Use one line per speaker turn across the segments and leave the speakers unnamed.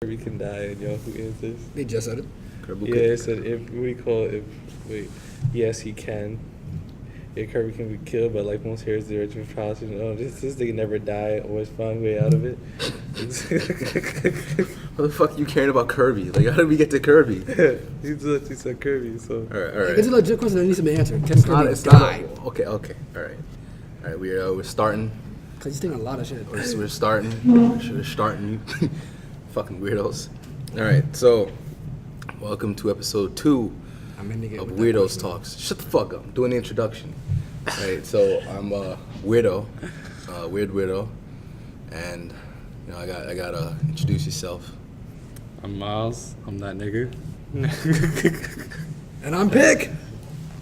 Kirby can die and Yahoo Answers.
They just said it.
Yeah, it said yes he can. If Kirby can be killed, but like most heroes, the original trials, this thing never die, always find a way out of it.
What the fuck you caring about Kirby? Like, how did we get to Kirby?
he said Kirby, so.
All right.
It's a legit question that needs to be answered. Can Kirby
It's
die?
Okay. All right. We're starting.
Because he's thinking a lot of shit.
We're starting. We're starting. Fucking weirdos. All right. So, welcome to episode 2 of Weirdos Talks. Shut the fuck up. I'm doing the introduction. All right. So I'm a weirdo, weird weirdo, and I gotta introduce yourself.
I'm Miles. I'm that nigga.
And I'm Pick.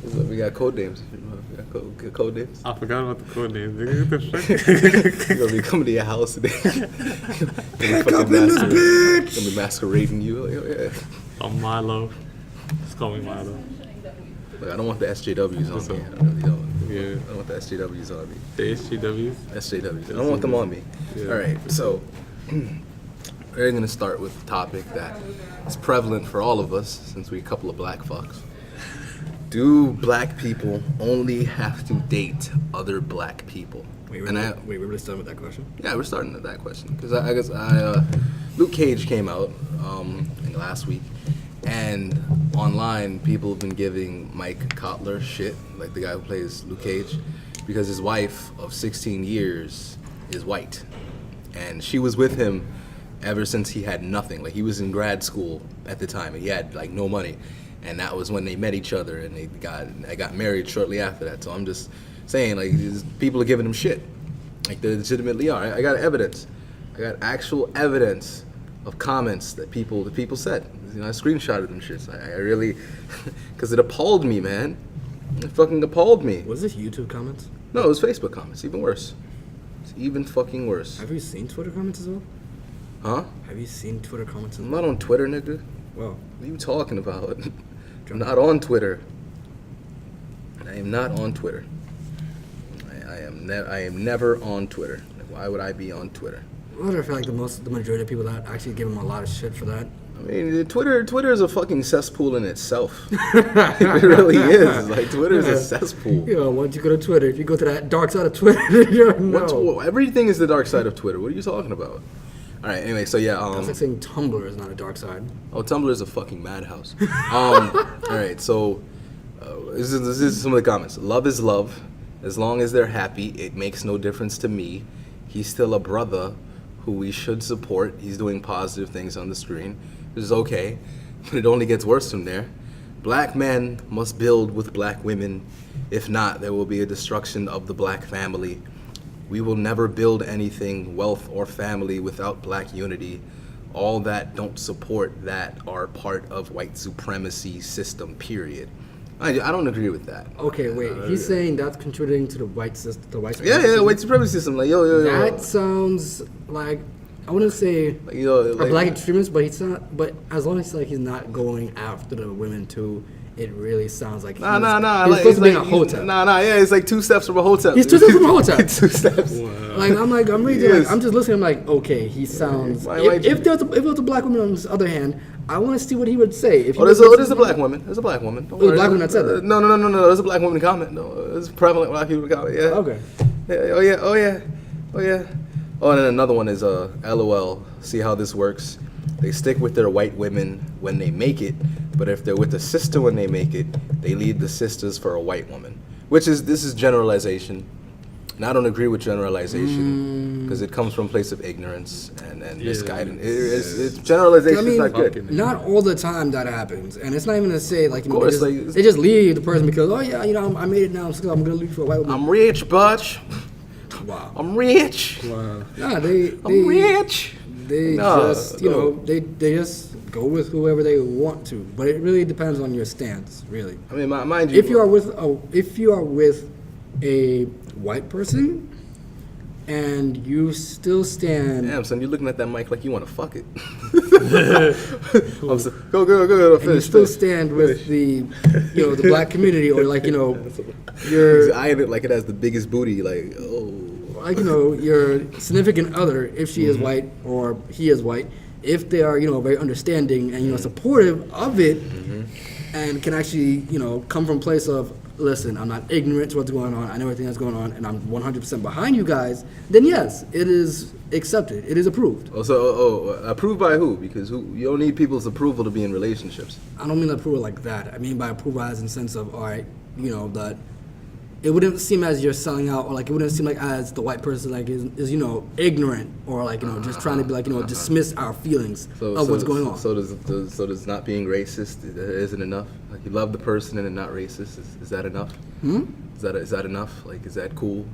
We got code names. We got code names.
I forgot about the code names, nigga. What the fuck?
You're gonna be coming to your house today.
Pick up in this bitch.
Gonna be masquerading you. Like, oh, yeah.
I'm Milo. Just call me Milo.
Like, I don't want the SJWs on me. I really don't. Yeah. I don't want the SJWs on me.
The SJWs?
SJWs. I don't want them on me. Yeah. All right. So we're gonna start with a topic that is prevalent for all of us, since we're a couple of black fucks. Do black people only have to date other black people?
Wait, we're really starting with that question?
Yeah, we're starting with that question. Because I guess Luke Cage came out I think last week, and online people have been giving Mike Cotler shit, like the guy who plays Luke Cage, because his wife of 16 years is white. And she was with him ever since he had nothing. Like, he was in grad school at the time, and he had, like, no money. And that was when they met each other, and they got married shortly after that. So I'm just saying, like, people are giving him shit. Like, they legitimately are. I got evidence. I got actual evidence of comments that people said. I screenshotted them shits. I really, because it appalled me, man. It fucking appalled me.
Was this YouTube comments?
No, it was Facebook comments. Even worse. It's even fucking worse.
Have you seen Twitter comments as well?
Huh?
Have you seen Twitter comments as well?
I'm not on Twitter, nigga.
Well.
What are you talking about? I'm not on Twitter. I am not on Twitter. I am never on Twitter. Like, why would I be on Twitter?
Well, I feel like the majority of people that actually give him a lot of shit for that.
I mean, Twitter is a fucking cesspool in itself. It really is. Like, Twitter is a cesspool.
Once you go to Twitter, if you go to that dark side of Twitter, no.
Everything is the dark side of Twitter. What are you talking about? All right, anyway, so yeah.
That's like saying Tumblr is not a dark side.
Oh, Tumblr is a fucking madhouse. All right, so this is some of the comments. Love is love. As long as they're happy, it makes no difference to me. He's still a brother who we should support. He's doing positive things on the screen, which is okay, but it only gets worse from there. Black men must build with black women. If not, there will be a destruction of the black family. We will never build anything, wealth or family, without black unity. All that don't support that are part of white supremacy system, period. I don't agree with that.
Okay, wait. He's saying that's contributing to the white system,
Yeah, white supremacy system. Like, yo.
That sounds like, I wouldn't say
like,
a black extremist, but he's not. But as long as he's not going after the women too, it really sounds like
Nah.
He's supposed to be in a hotel.
Yeah, it's like 2 steps from a hotel.
He's 2 steps from a hotel.
2 steps.
Wow. I'm just listening. I'm like, okay, he sounds. If there was a black woman on the other hand, I want to see what he would say. If
there's a black woman. There's a black woman.
There's a black woman that said that.
No. There's a black woman comment. No, there's prevalent black people comment. Yeah.
Okay.
Yeah. Oh yeah. Oh, and then another one is LOL. See how this works. They stick with their white women when they make it, but if they're with a sister when they make it, they leave the sisters for a white woman. This is generalization. And I don't agree with generalization because it comes from a place of ignorance and misguidance. It's generalization. It's not good.
Not all the time that happens, and it's not even to say like they just leave the person because I made it now, so I'm gonna leave for a white woman.
I'm rich, butch.
Wow.
I'm rich.
Wow. Nah,
I'm rich.
They just go with whoever they want to, but it really depends on your stance, really.
I mean, mind you,
if you are with a white person and you still stand.
Damn, son, you're looking at that mic like you want to fuck it. Go.
And you still stand with the black community, or you're
eyeing it like it has the biggest booty, like your
significant other, if she is white or he is white, if they are, very understanding and, supportive of it, and can actually, come from a place of, listen, I'm not ignorant to what's going on. I know everything that's going on, and I'm 100% behind you guys. Then yes, it is accepted. It is approved.
Approved by who? Because you don't need people's approval to be in relationships.
I don't mean approval like that. I mean by approval as in the sense of, all right, that it wouldn't seem as you're selling out, or like it wouldn't seem like as the white person like is ignorant, or like just trying to be like dismiss our feelings of what's going on.
So does not being racist isn't enough? Like you love the person and not racist, is that enough? Is that enough? Like is that cool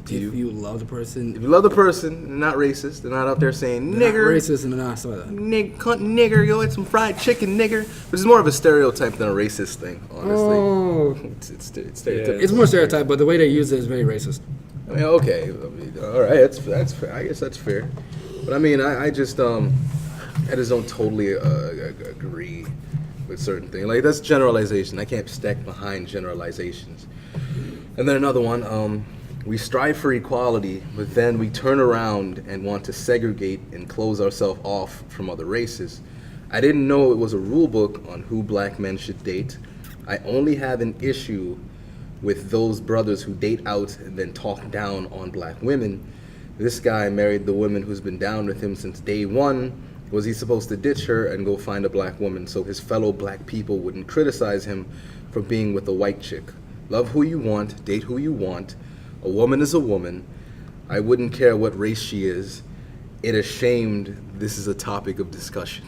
to you?
If you love the person.
If you love the person and not racist, they're not out there saying nigger.
Not racist and they're not sorry.
Cunt nigger, yo, it's some fried chicken nigger. Which is more of a stereotype than a racist thing, honestly.
Oh.
It's stereotypical.
It's more stereotype, but the way they use it is very racist.
I mean, okay, all right, that's fair. I guess that's fair. But I mean, I just don't totally agree with certain things. Like that's generalization. I can't stack behind generalizations. And then another one. We strive for equality, but then we turn around and want to segregate and close ourselves off from other races. I didn't know it was a rule book on who black men should date. I only have an issue with those brothers who date out and then talk down on black women. This guy married the woman who's been down with him since day one. Was he supposed to ditch her and go find a black woman so his fellow black people wouldn't criticize him for being with a white chick? Love who you want, date who you want. A woman is a woman. I wouldn't care what race she is. It is shamed this is a topic of discussion.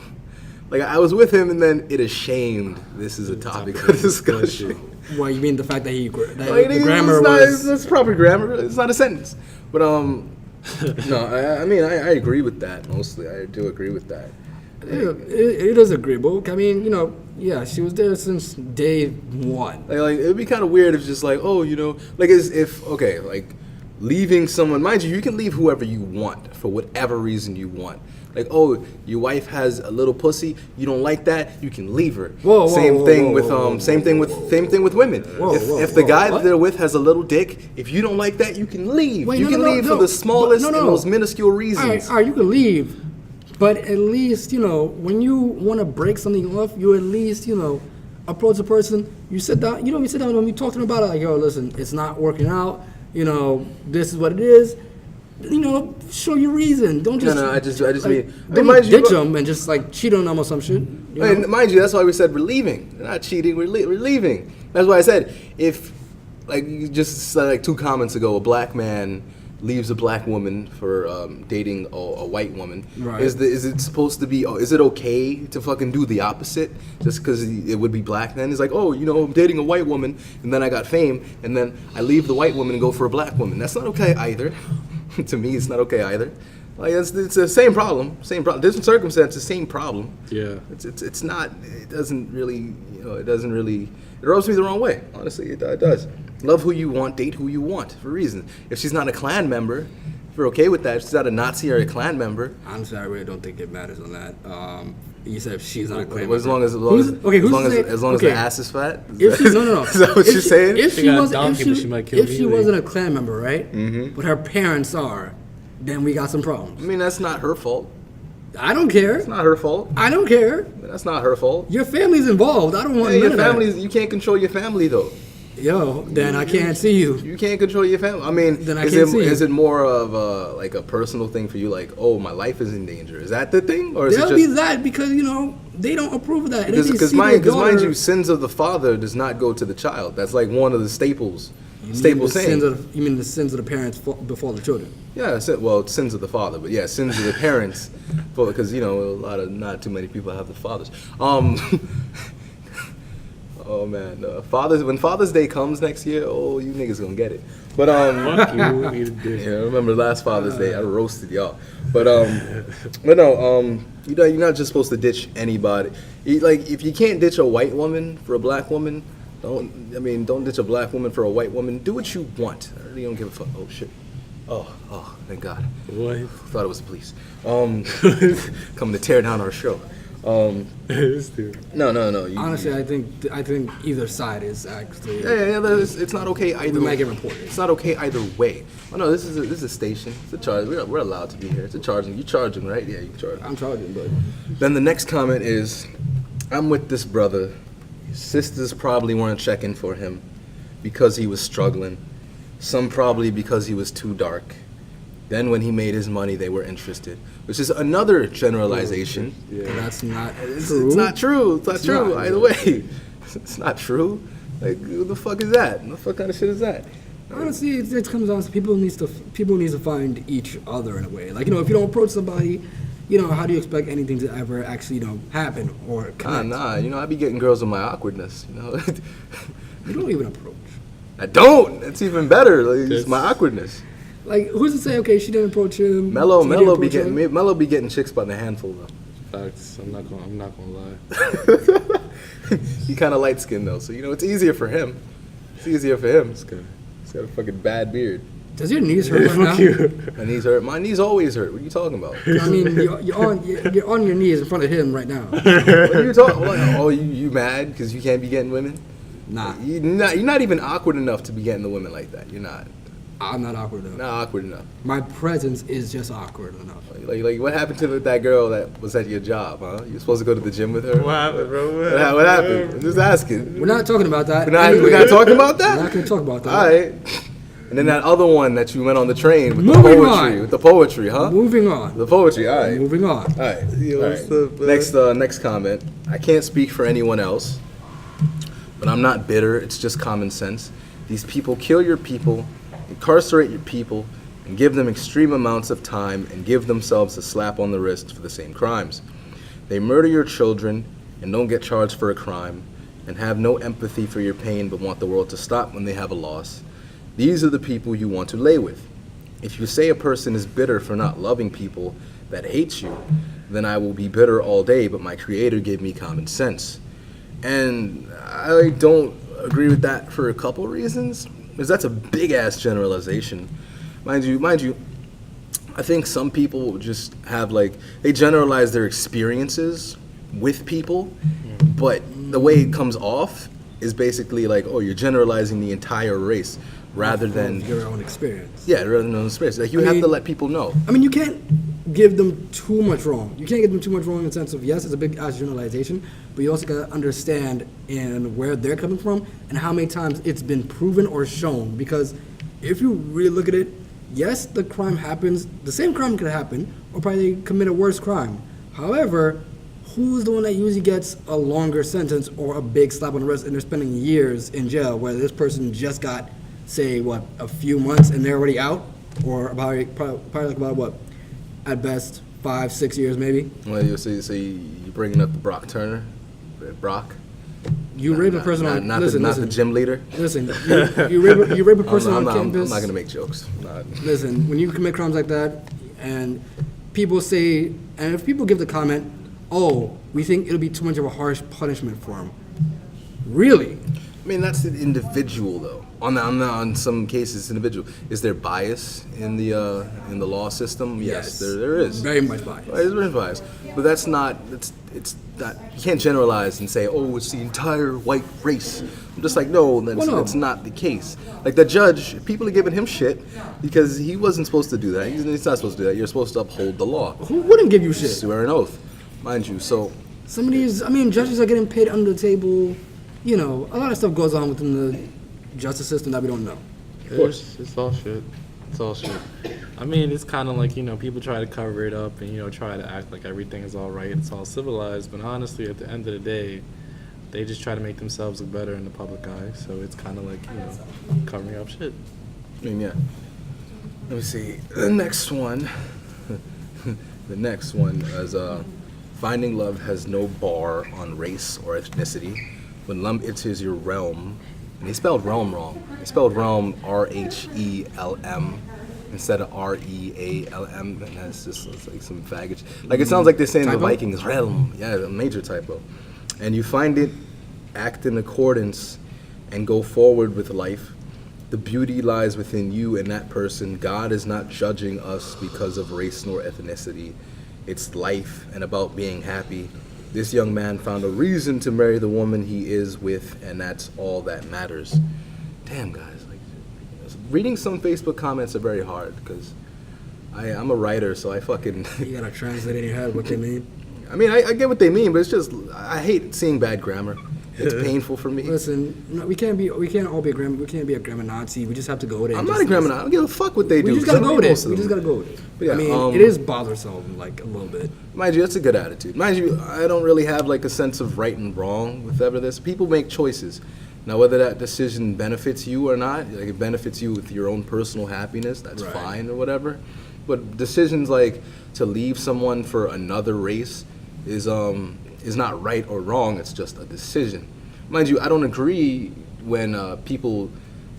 Like I was with him and then it is shamed this is a topic of discussion.
Why, you mean the fact that the grammar was...
That's proper grammar. It's not a sentence. But no, I mean I agree with that mostly. I do agree with that.
It is agreeable. I mean, yeah, she was there since day one.
Like it'd be kind of weird if just like, like as if, okay, like leaving someone, mind you can leave whoever you want for whatever reason you want. Like, oh, your wife has a little pussy, you don't like that, you can leave her. Same thing with women. If the guy that they're with has a little dick, if you don't like that, you can leave. You can leave for the smallest and most minuscule reasons.
All right, you can leave. But at least, when you want to break something off, you at least, approach the person. You sit down, you sit down when you talk to them about it, like, yo, listen, it's not working out. This is what it is. Show your reason. Don't just.
I just mean.
Don't ditch them and just like cheat on them or some shit.
And mind you, that's why we said we're leaving. We're not cheating. We're leaving. That's why I said if, like, you just said like 2 comments ago, a black man leaves a black woman for dating a white woman.
Right.
Is it supposed to be? Is it okay to fucking do the opposite just because it would be black? Then he's like, I'm dating a white woman, and then I got fame, and then I leave the white woman and go for a black woman. That's not okay either. To me, it's not okay either. Like it's the same problem. Different circumstances, same problem.
Yeah.
It's not. It doesn't really. It rubs me the wrong way. Honestly, it does. Love who you want, date who you want for a reason. If she's not a Klan member, if you're okay with that, if she's not a Nazi or a Klan member.
Honestly, I really don't think it matters on that. You said if she's not a Klan member.
As long as the ass is fat.
Is that
what you're saying?
If she wasn't a Klan member, right? Mm-hmm. But her parents are, then we got some problems.
I mean, that's not her fault.
I don't care.
It's not her fault.
I don't care.
That's not her fault.
Your family's involved. I don't want none of that.
You can't control your family though.
Yo, then I can't see you.
You can't control your family. I mean,
then is
it more of like a personal thing for you? Like, oh, my life is in danger. Is that the thing, or is
There'll
it just
be that because they don't approve of that.
Because mind you, sins of the father does not go to the child. That's like one of the staples. Saying.
You mean the sins of the parents before the children?
Yeah, sins of the father, but yeah, sins of the parents, because not too many people have the fathers. Oh man, when Father's Day comes next year, you niggas gonna get it. But
fuck you,
yeah, I remember last Father's Day, I roasted y'all. But no, you're not just supposed to ditch anybody. If you can't ditch a white woman for a black woman, don't ditch a black woman for a white woman. Do what you want. I really don't give a fuck. Oh shit. Oh, thank God.
What?
Thought it was the police. Coming to tear down our show. No.
Honestly, I think either side is actually.
Yeah. It's not okay either.
We might get reported.
It's not okay either way. Oh no, this is a station. It's a charge. We're allowed to be here. It's a charging. You charging, right? Yeah, you charge.
I'm charging, but.
Then the next comment is, I'm with this brother. His sisters probably weren't checking for him because he was struggling. Some probably because he was too dark. Then when he made his money, they were interested. Which is another generalization.
Yeah. That's not true.
It's not true. It's not
It's
true
not.
either way. It's not true. Like, what the fuck is that? What the fuck kind of shit is that?
Honestly, it comes down to people need to find each other in a way. Like, if you don't approach somebody, how do you expect anything to ever actually, happen or connect?
Nah. I be getting girls with my awkwardness.
You don't even approach.
I don't. It's even better. Like, it's my awkwardness.
Like, who's to say? Okay, she didn't approach him.
Mello
he didn't
be
approach her?
getting chicks by the handful though.
Facts. I'm not gonna lie.
He kind of light skinned though, so it's easier for him. It's easier for him. He's got a fucking bad beard.
Does your knees hurt right now?
My knees hurt. My knees always hurt. What are you talking about?
I mean, you're on your knees in front of him right now.
What are you talking? Oh, you mad because you can't be getting women?
Nah,
You're not even awkward enough to be getting the women like that. You're not.
I'm not awkward enough.
Not awkward enough.
My presence is just awkward enough.
Like what happened to that girl that was at your job, huh? You were supposed to go to the gym with her?
What happened, bro?
What happened? I'm just asking.
We're not talking about that.
We're not talking about that?
We're not going to talk about that.
All right. And then that other one that you went on the train with
Moving
the poetry.
on.
With the poetry, huh?
Moving on.
The poetry, all right.
Moving on.
All right.
Yo,
All
what's
right.
up, bud?
Next comment. I can't speak for anyone else, but I'm not bitter. It's just common sense. These people kill your people, incarcerate your people, and give them extreme amounts of time and give themselves a slap on the wrist for the same crimes. They murder your children and don't get charged for a crime and have no empathy for your pain but want the world to stop when they have a loss. These are the people you want to lay with. If you say a person is bitter for not loving people that hate you, then I will be bitter all day, but my creator gave me common sense. And I don't agree with that for a couple reasons, because that's a big-ass generalization. Mind you, I think some people just have they generalize their experiences with people, but the way it comes off is basically oh, you're generalizing the entire race rather than
your own experience.
Yeah, rather than experience. You have to let people know.
I mean, you can't give them too much wrong. You can't give them too much wrong in the sense of, yes, it's a big ass generalization, but you also got to understand in where they're coming from and how many times it's been proven or shown. Because if you really look at it, yes, the crime happens, the same crime could happen, or probably commit a worse crime. However, who's the one that usually gets a longer sentence or a big slap on the wrist and they're spending years in jail, where this person just got, say, a few months and they're already out? Or probably about at best 5-6 years maybe.
Well, you're bringing up the Brock Turner, Brock.
You rape a person on
not
listen.
the gym leader.
Listen, you rape a person on campus.
I'm not gonna make jokes.
Listen, when you commit crimes like that, and people say, and if people give the comment, "Oh, we think it'll be too much of a harsh punishment for him," really?
I mean, that's an individual though. On some cases, individual. Is there bias in the law system? Yes, there is.
Very much bias.
There's very bias, but that's not. It's not. You can't generalize and say, "Oh, it's the entire white race." I'm just no, that's not the case. Like the judge, people are giving him shit because he wasn't supposed to do that. He's not supposed to do that. You're supposed to uphold the law.
Who wouldn't give you shit?
Swear an oath, mind you. So
some of these, judges are getting paid under the table. A lot of stuff goes on within the justice system that we don't know.
Of course, it's all shit. It's all shit. I mean, it's kind of people try to cover it up and, try to act like everything is all right. It's all civilized. But honestly, at the end of the day, they just try to make themselves look better in the public eye. So it's kind of covering up shit.
I mean, yeah. Let me see. The next one. The next one is finding love has no bar on race or ethnicity. When love enters your realm, and he spelled realm wrong. He spelled realm RHELM instead of REALM, and that's just some baggage. It sounds like they're saying
typo?
the Vikings realm. Yeah, a major typo. And you find it, act in accordance, and go forward with life. The beauty lies within you and that person. God is not judging us because of race nor ethnicity. It's life and about being happy. This young man found a reason to marry the woman he is with, and that's all that matters. Damn, guys, like reading some Facebook comments are very hard because I'm a writer, so I fucking.
You gotta translate in your head what they mean.
I mean, I get what they mean, but it's just I hate seeing bad grammar. It's painful for me.
Listen, no, we can't all be a grammar. We can't be a grammar Nazi. We just have to go with it.
I'm not a grammar Nazi. I don't give a fuck what they do.
We just gotta go with it. We just gotta go with it.
But yeah,
I mean, it is bothersome, like a little bit.
Mind you, that's a good attitude. Mind you, I don't really have like a sense of right and wrong with ever this. People make choices. Now, whether that decision benefits you or not, like it benefits you with your own personal happiness, that's
Right.
fine or whatever. But decisions like to leave someone for another race is not right or wrong. It's just a decision. Mind you, I don't agree when people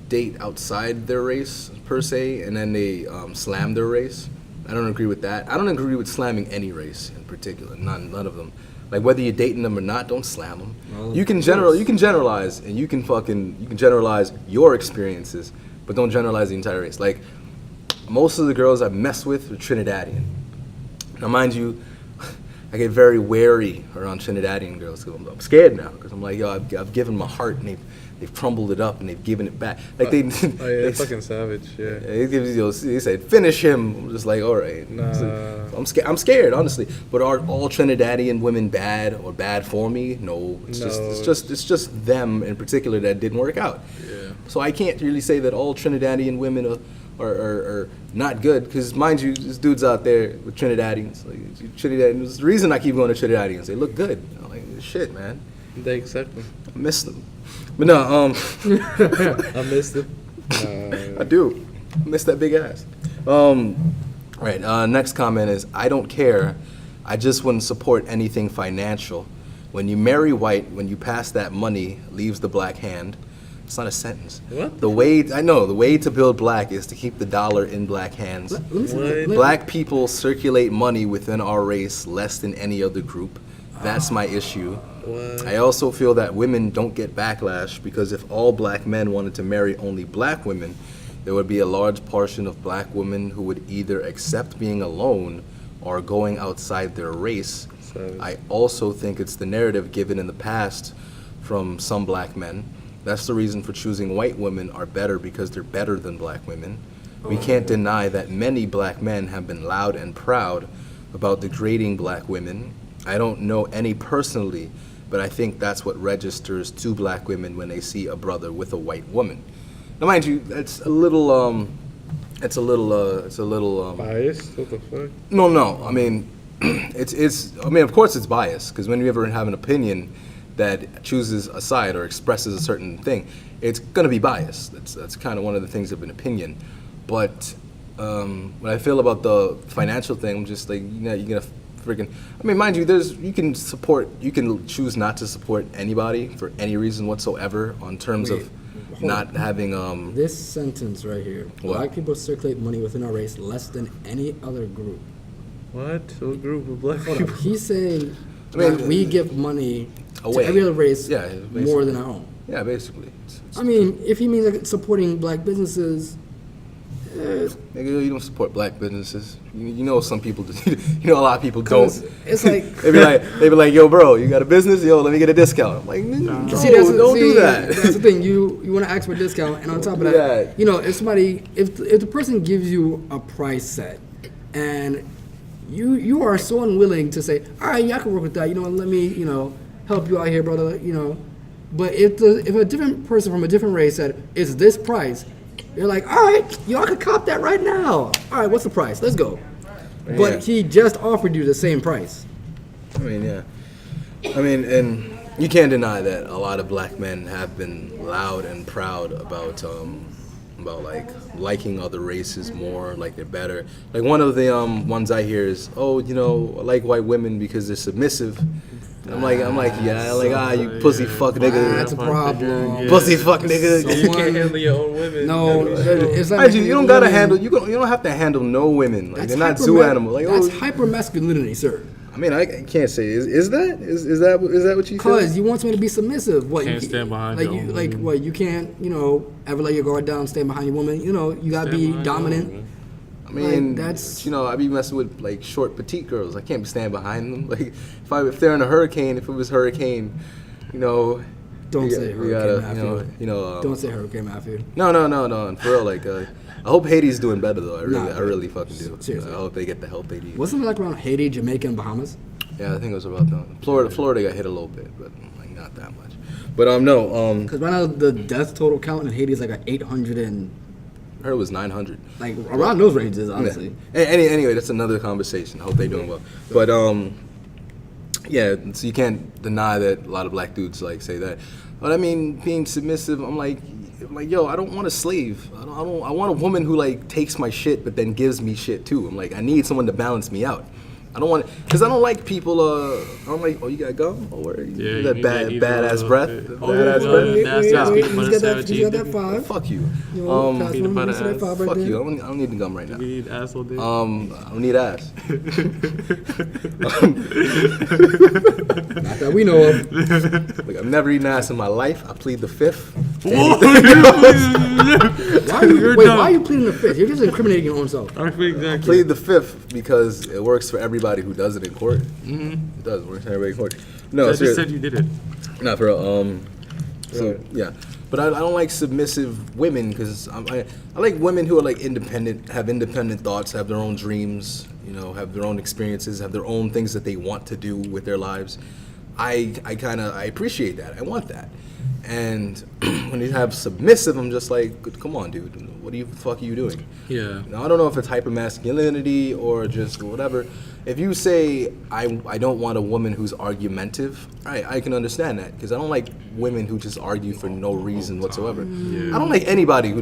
date outside their race per se, and then they slam their race. I don't agree with that. I don't agree with slamming any race in particular. None of them. Like whether you're dating them or not, don't slam them.
Well,
You can generalize, and you can generalize your experiences, but don't generalize the entire race. Like most of the girls I mess with are Trinidadian. Now, mind you, I get very wary around Trinidadian girls because I'm scared now because I'm like, yo, I've given my heart and they've crumbled it up and they've given it back. Like
Oh yeah, fucking savage. Yeah.
They said finish him. I'm just like, all right.
Nah.
So I'm scared, honestly. But are all Trinidadian women bad or bad for me? No. It's just them in particular that didn't work out.
Yeah.
So I can't really say that all Trinidadian women are not good, because mind you, there's dudes out there with Trinidadians. Like Trinidadians, the reason I keep going to Trinidadians, they look good. I'm like, shit, man,
They accept them.
I miss them. But no,
I missed it.
I do. I miss that big ass. Right. Next comment is, I don't care. I just wouldn't support anything financial. When you marry white, when you pass that money, leaves the black hand. It's not a sentence.
What?
The way to build black is to keep the dollar in black hands.
What?
Black people circulate money within our race less than any other group. That's my issue.
What?
I also feel that women don't get backlash because if all black men wanted to marry only black women, there would be a large portion of black women who would either accept being alone or going outside their race.
Savage.
I also think it's the narrative given in the past from some black men. That's the reason for choosing white women are better, because they're better than black women. We can't deny that many black men have been loud and proud about degrading black women. I don't know any personally, but I think that's what registers to black women when they see a brother with a white woman. Now, mind you, it's a little
Biased? What the fuck?
No. I mean, I mean, of course it's biased, because when you ever have an opinion that chooses a side or expresses a certain thing, it's gonna be biased. That's kind of one of the things of an opinion. But what I feel about the financial thing, I'm just like, you're gonna freaking. I mean, mind you, you can choose not to support anybody for any reason whatsoever on terms
Wait,
of
hold
not having
This sentence right here.
What?
Black people circulate money within our race less than any other group.
What? What group of black
Hold
people?
up. He's saying
I mean,
that we give money
away.
to every other race
Yeah,
more
basically.
than our own.
Yeah, basically.
I mean, if he means like supporting black businesses,
Nigga, you don't support black businesses. You know some people do. You know a lot of people don't.
'cause it's like
they be like, yo, bro, you got a business? Yo, let me get a discount. I'm like, no, don't do that.
That's the thing. You want to ask for a discount, and on top of
do
that,
that.
if the person gives you a price set, and you are so unwilling to say, all right, yeah, I can work with that. Let me help you out here, brother. But if a different person from a different race said it's this price, you're like, all right, I could cop that right now. All right, what's the price? Let's go.
Yeah.
But he just offered you the same price.
I mean, yeah. I mean, and you can't deny that a lot of black men have been loud and proud about like liking other races more, like they're better. Like one of the ones I hear is, I like white women because they're submissive. And I'm like, yeah, you pussy fuck nigga.
That's a problem.
Pussy fuck nigga.
You can't handle your own women.
No, it's like
Mind you, you don't gotta handle. You don't have to handle no women. Like they're not zoo animals. Like
that's hyper masculinity, sir.
I mean, I can't say. Is that what you feel?
Because you want somebody to be submissive. What
Can't
you
stand behind
like
your
you
own
like
woman.
what you can't ever let your guard down, stand behind your woman. You gotta be dominant.
mean,
that's
you know, I be messing with like short, petite girls. I can't be standing behind them. Like if they're in a hurricane, if it was hurricane, you know.
don't say Hurricane Matthew. Don't say Hurricane Matthew.
No. And for real, like, I hope Haiti's doing better though. I really fucking do.
Seriously.
I hope they get the help they need.
Wasn't it like around Haiti, Jamaica, and Bahamas?
Yeah, I think it was about that. Florida got hit a little bit, but like not that much. But no.
Because right now the death total count in Haiti is like 800 and
I heard it was 900.
like around those ranges, honestly.
Yeah. Anyway, that's another conversation. I hope they're doing well. But yeah, so you can't deny that a lot of black dudes like say that. But I mean, being submissive, I'm like, yo, I don't want a slave. I want a woman who like takes my shit, but then gives me shit too. I'm like, I need someone to balance me out. I don't want, because I don't like people. I don't like. Oh, you got gum? Oh, where?
Yeah,
that badass breath.
Badass breath.
He's got that 5.
Fuck you.
Peanut butter ass.
Fuck you. I don't need the gum right now.
You need asshole dick.
I don't need ass.
Not that we know of.
Like, I've never eaten ass in my life. I plead the 5th.
Why are you pleading the 5th? You're just incriminating your own self.
Exactly.
Plead the 5th because it works for everybody who does it in court. Mm-hmm. It does. It works for everybody in court. No,
I just said you did it.
Not for real. So, yeah. But I don't like submissive women because I like women who are like independent, have independent thoughts, have their own dreams, you know, have their own experiences, have their own things that they want to do with their lives. I appreciate that. I want that. And when you have submissive, I'm just like, come on, dude. What the fuck are you doing?
Yeah.
Now, I don't know if it's hypermasculinity or just whatever. If you say, I don't want a woman who's argumentative, I can understand that. Because I don't like women who just argue for no reason whatsoever.
Yeah.
I don't like anybody who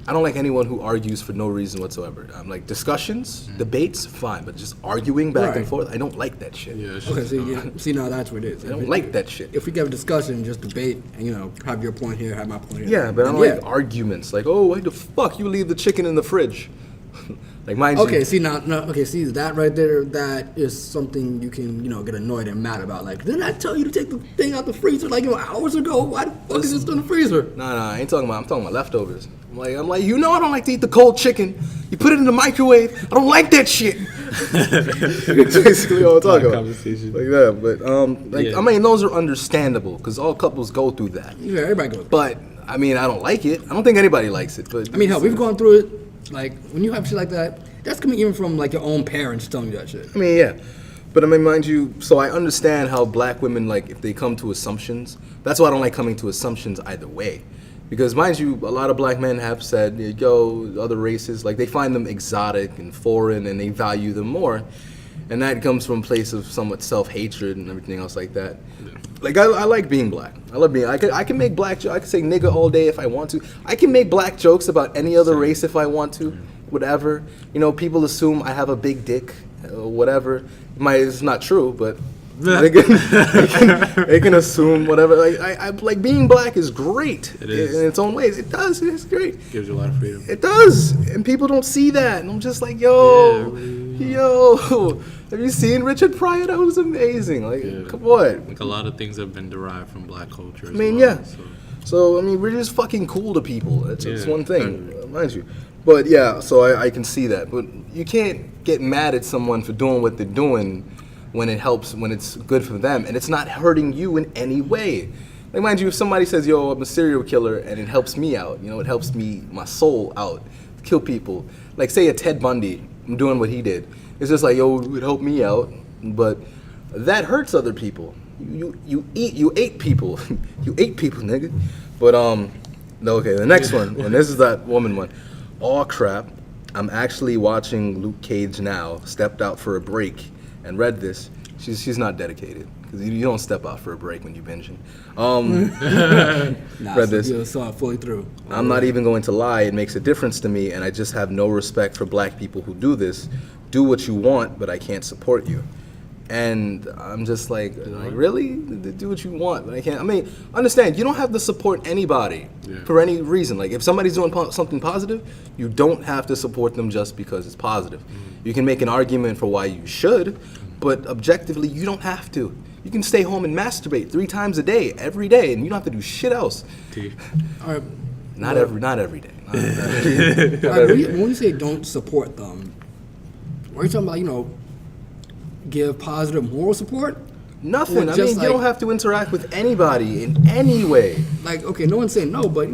I don't like anyone who argues for no reason whatsoever. I'm like, discussions, debates, fine. But just arguing back and
Right.
forth, I don't like that shit.
Yeah.
Okay, see, now that's what it is.
I don't like that shit.
If we have a discussion, just debate, and have your point here, have my point here.
Yeah, but I don't
And
like arguments. Like, oh, why the fuck you leave the chicken in the fridge? Like, mind you.
Okay, see that right there, that is something you can, get annoyed and mad about. Like, didn't I tell you to take the thing out the freezer like hours ago? Why the fuck is this in the freezer?
Nah, I ain't talking about. I'm talking about leftovers. I'm like, I don't like to eat the cold chicken. You put it in the microwave. I don't like that shit. That's basically all I'm talking about.
Conversation.
Like that, but
Yeah.
I mean, those are understandable because all couples go through that.
Yeah, everybody goes.
But I mean, I don't like it. I don't think anybody likes it. But
I mean, hell, we've gone through it. Like, when you have shit like that, that's coming even from like your own parents telling you that shit.
I mean, yeah. But I mean, mind you, so I understand how black women, like, if they come to assumptions, that's why I don't like coming to assumptions either way. Because, mind you, a lot of black men have said, yo, other races, like, they find them exotic and foreign and they value them more. And that comes from a place of somewhat self-hatred and everything else like that. Yeah. Like, I like being black. I love being, I can make black jokes. I can say nigga all day if I want to. I can make black jokes about any other race if I want to. Whatever. People assume I have a big dick, whatever. It's not true, but they can assume whatever. Like, I like being black is great in its own ways. It does. It's great.
Gives you a lot of freedom.
It does, and people don't see that. And I'm just like, yo, have you seen Richard Pryor? That was amazing. Like, come on.
Like, a lot of things have been derived from black culture.
I mean,
well,
yeah. So I mean, we're just fucking cool to people. That's one thing, mind you. But yeah, so I can see that. But you can't get mad at someone for doing what they're doing when it helps, when it's good for them, and it's not hurting you in any way. Like, mind you, if somebody says, yo, I'm a serial killer, and it helps me out, it helps my soul out, kill people. Like, say a Ted Bundy, I'm doing what he did. It's just like, yo, it helped me out, but that hurts other people. You ate people. You ate people, nigga. But, okay, the next one, and this is that woman one. Oh, crap. I'm actually watching Luke Cage now, stepped out for a break, and read this. She's not dedicated, because you don't step out for a break when you're binging. Read this.
You saw it fully through.
I'm not even going to lie, it makes a difference to me, and I just have no respect for black people who do this. Do what you want, but I can't support you. And I'm just like really? Do what you want, but I can't. I mean, understand, you don't have to support anybody for any reason. Like, if somebody's doing something positive, you don't have to support them just because it's positive. You can make an argument for why you should, but objectively, you don't have to. You can stay home and masturbate 3 times a day, every day, and you don't have to do shit else.
All right.
Not every day. Not every day.
When you say don't support them, are you talking about, give positive moral support?
Nothing.
Or
I
just
mean, you don't have to interact with anybody in any way.
Like, okay, no one's saying no, but,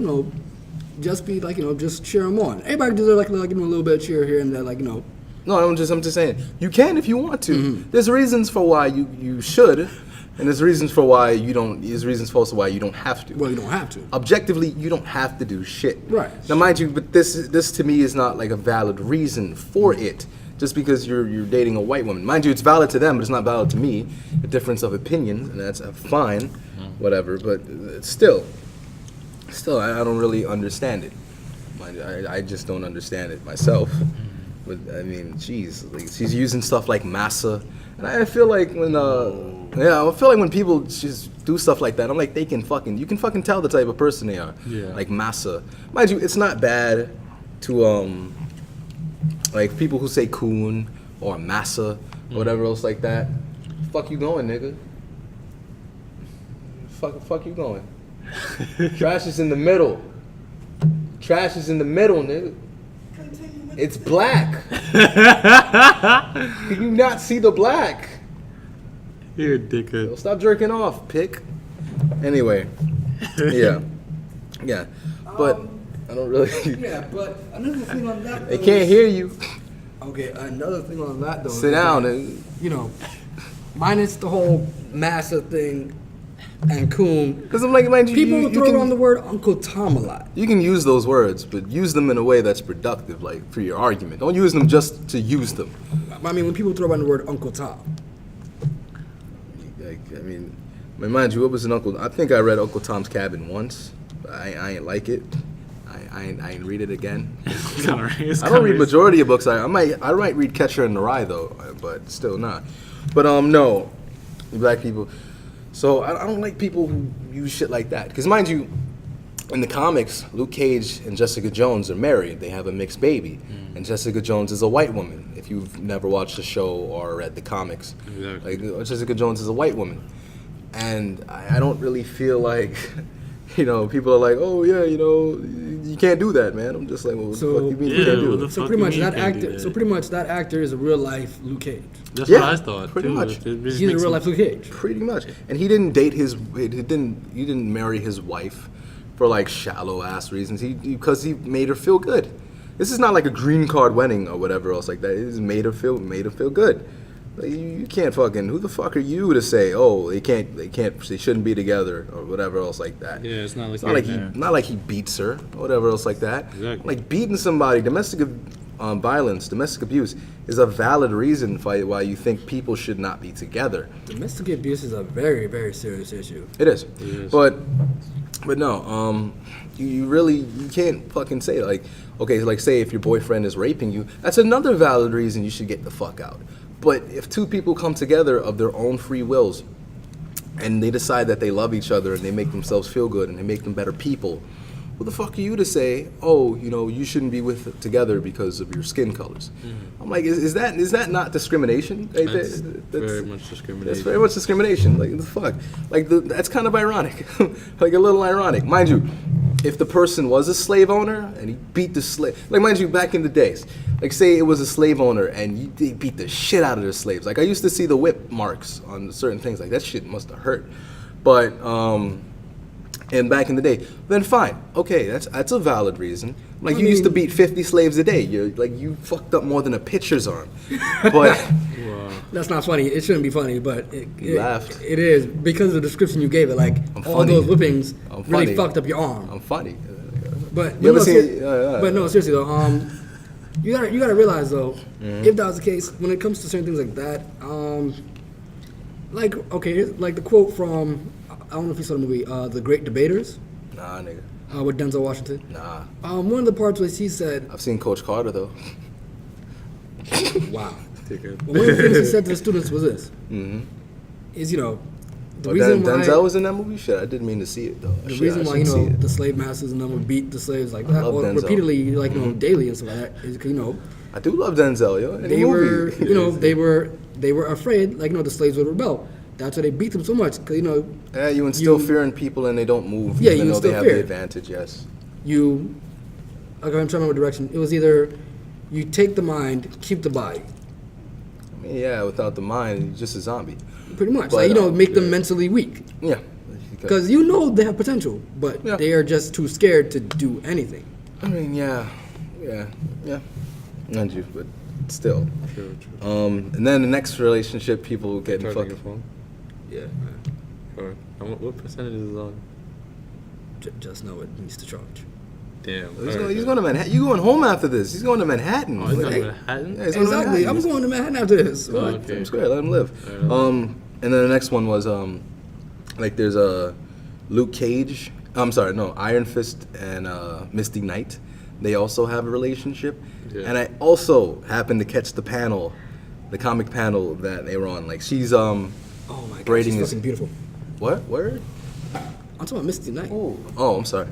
just be like, just cheer them on. Everybody deserves like a little bit of cheer here and there, like,
No, I'm just saying you can if you want to.
Mm-hmm.
There's reasons for why you should, and there's reasons for why you don't. There's reasons for also why you don't have to.
Well, you don't have to.
Objectively, you don't have to do shit.
Right.
Now, mind you, but this to me is not like a valid reason for it. Just because you're dating a white woman, mind you, it's valid to them, but it's not valid to me. A difference of opinion, and that's fine, whatever. But still, I don't really understand it. I just don't understand it myself. But I mean, jeez, like, she's using stuff like massa, and I feel like when people just do stuff like that, I'm like, you can fucking tell the type of person they are.
Yeah.
Like massa, mind you, it's not bad to like people who say coon or massa or whatever else like that. Fuck you going, nigga. Fuck you going. Trash is in the middle. Trash is in the middle, nigga. It's black. Can you not see the black?
You're a dickhead.
Stop jerking off, pick. Anyway, yeah. But I don't really.
Yeah, but another thing on that.
They can't hear you.
Okay, another thing on that though.
Sit down and.
Minus the whole massa thing and coon.
Because I'm like, mind you,
People throw around the word Uncle Tom a lot.
You can use those words, but use them in a way that's productive, like for your argument. Don't use them just to use them.
I mean, when people throw around the word Uncle Tom.
Like, I mean, mind you, what was an Uncle? I think I read Uncle Tom's Cabin once. But I ain't like it. I ain't read it again. I don't read majority of books. I might read Catcher in the Rye though, but still not. But no, black people. So I don't like people who use shit like that. Because mind you, in the comics, Luke Cage and Jessica Jones are married. They have a mixed baby, and Jessica Jones is a white woman. If you've never watched the show or read the comics,
Exactly.
like Jessica Jones is a white woman, and I don't really feel like. People are like, oh yeah, you can't do that, man. I'm just like, well, what the fuck you mean you can't do it?
So pretty much that actor. So pretty much that actor is a real life Luke Cage.
That's
Yeah,
what I thought.
pretty
too.
much.
He's a real life Luke Cage.
Pretty much. And he didn't date he didn't marry his wife for like shallow ass reasons. Because he made her feel good. This is not like a green card wedding or whatever else like that. It just made her feel good. Like, you can't fucking. Who the fuck are you to say? Oh, they shouldn't be together or whatever else like that.
Yeah, it's not like
not like he beats her or whatever else like that.
Exactly.
Like beating somebody, domestic violence, domestic abuse is a valid reason why you think people should not be together.
Domestic abuse is a very, very serious issue.
It is.
It is.
But no, you can't fucking say like, okay, like say if your boyfriend is raping you, that's another valid reason you should get the fuck out. But if two people come together of their own free wills and they decide that they love each other and they make themselves feel good and they make them better people, who the fuck are you to say, oh, you shouldn't be together because of your skin colors? Mm-hmm. I'm like, is that not discrimination?
That's very much discrimination.
That's very much discrimination. Like, the fuck? Like, that's kind of ironic. Like, a little ironic. Mind you, if the person was a slave owner and he beat the slave, like, mind you, back in the days, like, say it was a slave owner and they beat the shit out of their slaves. Like, I used to see the whip marks on certain things. Like, that shit must have hurt. But, and back in the day, then fine. Okay, that's a valid reason. Like, you used to beat 50 slaves a day. You fucked up more than a pitcher's arm. But
Wow.
That's not funny. It shouldn't be funny, but
You laughed.
It is because of the description you gave it. Like all
funny.
those whippings
I'm
really
funny.
fucked up your arm.
I'm funny.
But
You ever
no,
seen?
but no, seriously though, you gotta realize though,
Mm-hmm.
if that was the case, when it comes to certain things like that, like okay, like the quote from I don't know if you saw the movie, The Great Debaters,
Nah, nigga.
with Denzel Washington.
Nah.
One of the parts where he said,
I've seen Coach Carter though.
"Wow."
Dickhead.
But one of the things he said to the students was this:
Mm-hmm.
is the
But
reason why
Denzel was in that movie. Shit, I didn't mean to see it though.
the
Shit,
reason
I
why
should see it.
the slave masters and them would beat the slaves like that
love
or
Denzel.
repeatedly, like daily and stuff like that, is 'cause,
I do love Denzel, yo. Any
they were
movie.
they were afraid, like the slaves would rebel. That's why they beat them so much, because
Yeah, you instill
you-
fear in people and they don't move.
Yeah,
even
you
though they
instill
have
fear.
the advantage. Yes.
you, like I'm trying to remember direction. It was either you take the mind, keep the body.
I mean, yeah, without the mind, you're just a zombie.
Pretty much.
But,
Like, you know, make them mentally weak.
Yeah.
Because you know they have potential, but
Yeah.
they are just too scared to do anything.
I mean, yeah. Not you, but still.
True.
And then the next relationship, people getting
Charging
fucked.
your phone?
Yeah.
Or what percentage is it on?
Just know it needs to charge.
Damn.
He's going to Manhattan. You going home after this? He's going to Manhattan.
Oh, he's
Like,
going to Manhattan?
yeah, he's going to
Exactly.
Manhattan.
I'm going to Manhattan after this.
Oh,
What?
okay.
I'm scared. Let him live. And then the next one was like there's a Luke Cage. I'm sorry, no, Iron Fist and Misty Knight. They also have a relationship.
Yeah.
And I also happened to catch the panel, the comic panel that they were on. Like she's
Oh my god,
braiding
she's
his
fucking beautiful.
what word?
I'm talking about Misty Knight.
Oh, I'm sorry.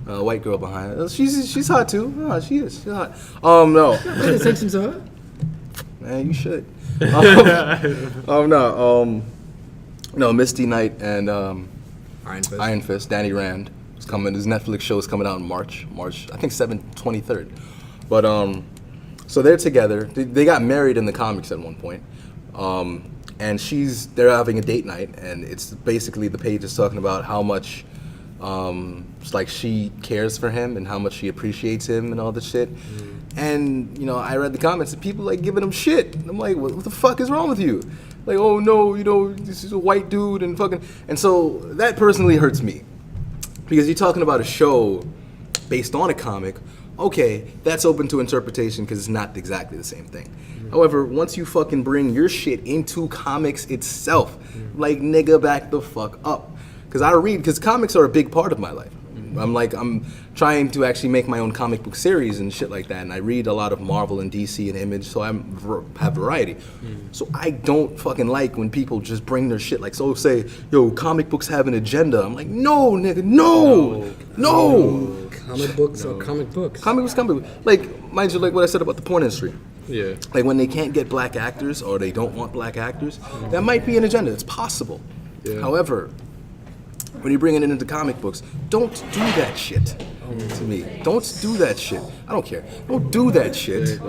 White girl behind her. She's hot too. Oh, she is. She's hot. No.
Pay attention to her.
Man, you should. No, Misty Knight and Iron Fist, Danny Rand is coming. His Netflix show is coming out in March, I think 23rd. But so they're together. They got married in the comics at one point. And they're having a date night, and it's basically the page is talking about how much it's like she cares for him and how much she appreciates him and all this shit. And you know, I read the comments and people like giving him shit. And I'm like, what the fuck is wrong with you? Like, oh no, you know, this is a white dude and fucking. And so that personally hurts me because you're talking about a show based on a comic. Okay, that's open to interpretation because it's not exactly the same thing. However, once you fucking bring your shit into comics itself, like nigga, back the fuck up. Because comics are a big part of my life. I'm trying to actually make my own comic book series and shit like that, and I read a lot of Marvel and DC and Image, so I have variety. So I don't fucking like when people just bring their shit like, so say, yo, comic books have an agenda. I'm like, no, nigga, no.
Comic books are comic books.
Comic books. Like, mind you, like what I said about the porn industry.
Yeah.
Like when they can't get black actors or they don't want black actors, that might be an agenda. It's possible.
Yeah.
However, when you're bringing it into comic books, don't do that shit to me. Don't do that shit. I don't care. Don't do that shit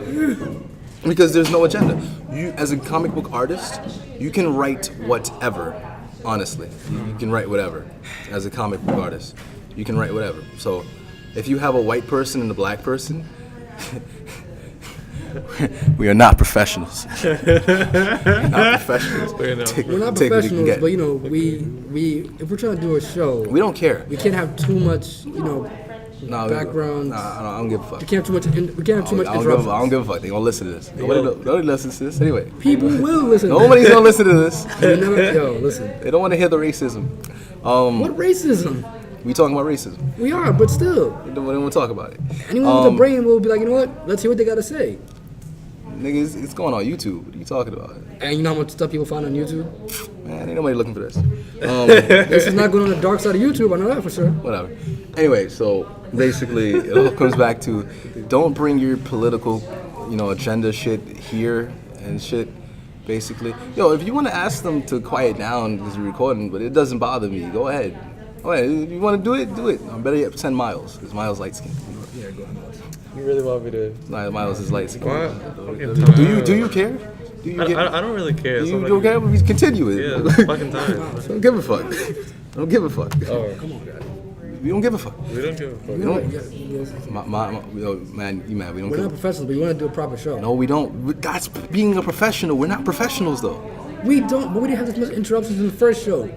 because there's no agenda. You, as a comic book artist, you can write whatever. Honestly, you can write whatever. As a comic book artist, you can write whatever. So, if you have a white person and a black person. We are not professionals. We're not professionals.
We're not
Take what you can
professionals,
get.
but you know, we if we're trying to do a show,
We don't care.
we can't have too much, you know,
No,
background.
Nah, I don't give a fuck.
We can't have too much. We can't have too much
I don't
interruptions.
give a fuck. They gonna listen to this. Nobody listens to this anyway.
People will listen.
Nobody's gonna listen to this.
Yo, listen.
They don't want to hear the racism.
What racism?
We talking about racism.
We are, but still,
They don't want to talk about it.
anyone with a brain will be like, you know what? Let's hear what they gotta say.
Nigga, it's going on YouTube. What are you talking about?
And you know how much stuff people find on YouTube?
Man, ain't nobody looking for this.
This is not going on the dark side of YouTube. I know that for sure.
Whatever. Anyway, so basically, it all comes back to don't bring your political, agenda shit here and shit. Basically, if you want to ask them to quiet down because you're recording, but it doesn't bother me, go ahead. If you want to do it, do it. Better yet, send Miles because Miles light skin.
Yeah, go ahead.
You really want me to?
Miles is light skin.
What?
Do you care? Do you get?
I don't really care.
Do
so
you
like,
care? We continue it.
Yeah, it's fucking time.
I don't give a fuck. I don't give a fuck.
Oh,
Come on, guys.
We don't give a fuck.
we don't give a fuck.
We don't.
Yes.
Man, you mad? We don't
We're
give
not
a
professionals, but we want to do a proper show.
No, we don't. That's being a professional. We're not professionals, though.
We don't, but we didn't have this much interruptions in the first show.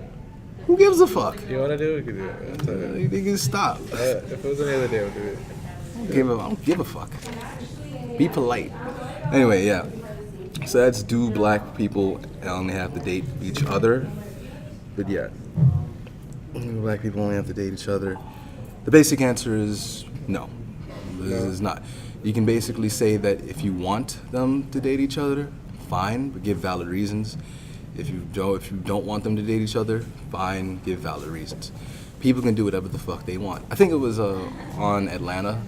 Who gives a fuck?
You wanna do it? We can do it. That's all right.
They can stop.
If it was any other day, we'll do it.
I don't give a fuck. Be polite. Anyway, yeah. So that's do black people only have to date each other? But yeah. Black people only have to date each other. The basic answer is no. This is not. You can basically say that if you want them to date each other, fine, but give valid reasons. If you don't want them to date each other, fine, give valid reasons. People can do whatever the fuck they want. I think it was on Atlanta.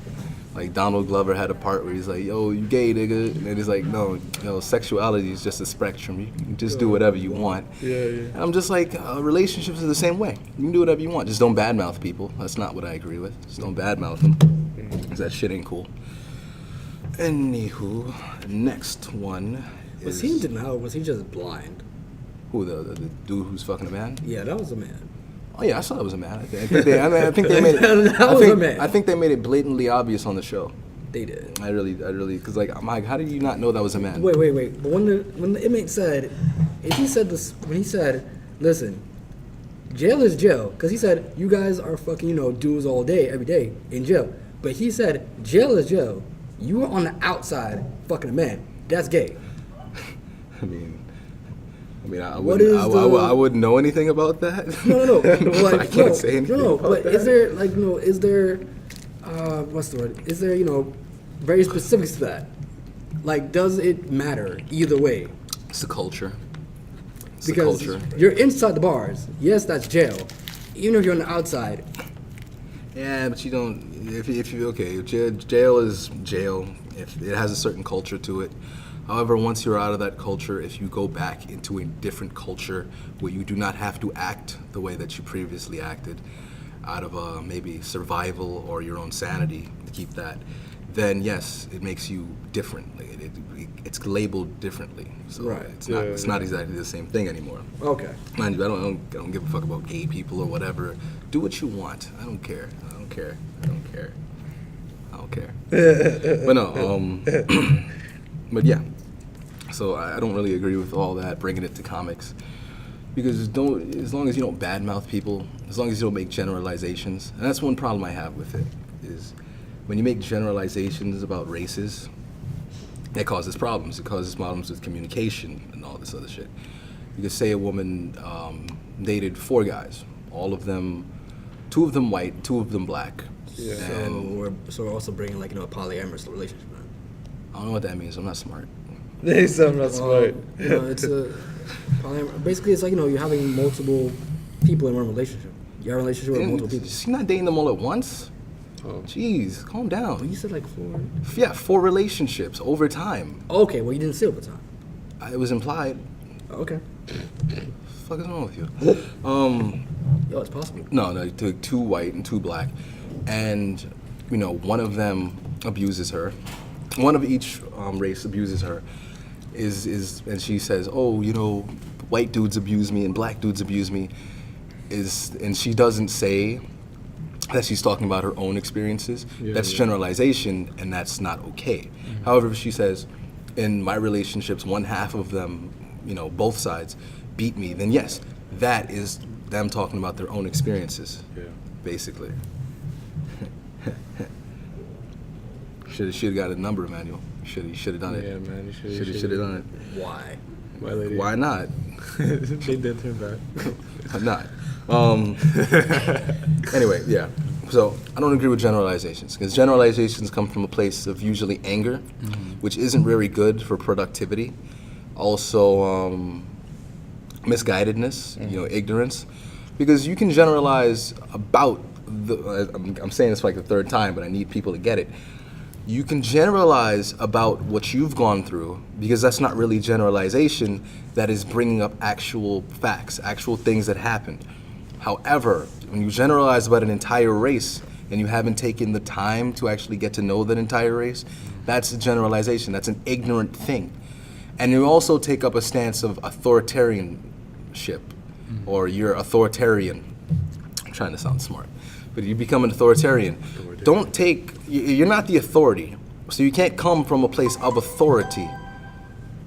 Like Donald Glover had a part where he's like, "Yo, you gay, nigga," and then he's like, "No, sexuality is just a spectrum. You can just do whatever you want."
Yeah.
And I'm just like, relationships are the same way. You can do whatever you want. Just don't badmouth people. That's not what I agree with. Just don't badmouth them, because that shit ain't cool. Anywho, next one is...
Was he in denial or was he just blind?
Who, the dude who's fucking a man?
Yeah, that was a man.
Oh yeah, I saw it was a man. I think they made it.
That was a man.
I think they made it blatantly obvious on the show.
They did.
I really, because like, I'm like, how did you not know that was a man?
Wait. But when the inmate said, if he said this, when he said, listen, jail is jail, because he said, you guys are fucking, dudes all day, every day in jail. But he said, jail is jail. You are on the outside fucking a man. That's gay.
I mean, I
What
wouldn't,
is
I wouldn't know anything about that.
No.
I can't say anything.
No,
about
but
that.
is there is there, what's the word? Is there very specifics to that? Like, does it matter either way?
It's the culture. It's
Because
the culture.
you're inside the bars. Yes, that's jail. Even if you're on the outside.
Yeah, but you don't. If you okay, jail is jail. If it has a certain culture to it. However, once you're out of that culture, if you go back into a different culture where you do not have to act the way that you previously acted, out of maybe survival or your own sanity to keep that, then yes, it makes you different. Like, it's labeled differently. So
Right.
it's not exactly the same thing anymore.
Okay.
Mind you, I don't give a fuck about gay people or whatever. Do what you want. I don't care. But no, but yeah. So I don't really agree with all that, bringing it to comics. Because as long as you don't badmouth people, as long as you don't make generalizations, and that's one problem I have with it, is when you make generalizations about races, that causes problems. It causes problems with communication and all this other shit. You could say a woman dated 4 guys, all of them, 2 of them white, 2 of them black.
Yeah.
So we're also bringing a polyamorous relationship. Right?
I don't know what that means. I'm not smart.
They said I'm not smart.
It's a basically it's like you're having multiple people in one relationship. You have a relationship with multiple people.
You're not dating them all at once.
Oh.
Jeez, calm down.
But you said 4.
Yeah, 4 relationships over time.
Okay, well you didn't say over time.
It was implied.
Okay.
What the fuck is wrong with you?
Yo, it's possible.
No, you took 2 white and 2 black, and one of them abuses her. One of each race abuses her. And she says, "Oh, white dudes abuse me and black dudes abuse me." And she doesn't say that she's talking about her own experiences.
Yeah,
that's
yeah.
generalization, and that's not okay.
Mm-hmm.
However, if she says, in my relationships, one half of them, both sides, beat me, then yes, that is them talking about their own experiences,
Yeah.
basically. Should have got a number, Emmanuel. You should have done it.
Yeah, man. You
Should have done it.
Why?
My lady.
Why not?
They did turn back.
I'm not. Anyway, yeah. So I don't agree with generalizations, because generalizations come from a place of usually anger, which isn't very good for productivity. Also, misguidedness, ignorance, because you can generalize about I'm saying this for the 3rd time, but I need people to get it. You can generalize about what you've gone through, because that's not really generalization. That is bringing up actual facts, actual things that happened. However, when you generalize about an entire race and you haven't taken the time to actually get to know that entire race, that's a generalization. That's an ignorant thing. And you also take up a stance of authoritarianship, or you're authoritarian. I'm trying to sound smart. But you become an authoritarian. You're not the authority, so you can't come from a place of authority.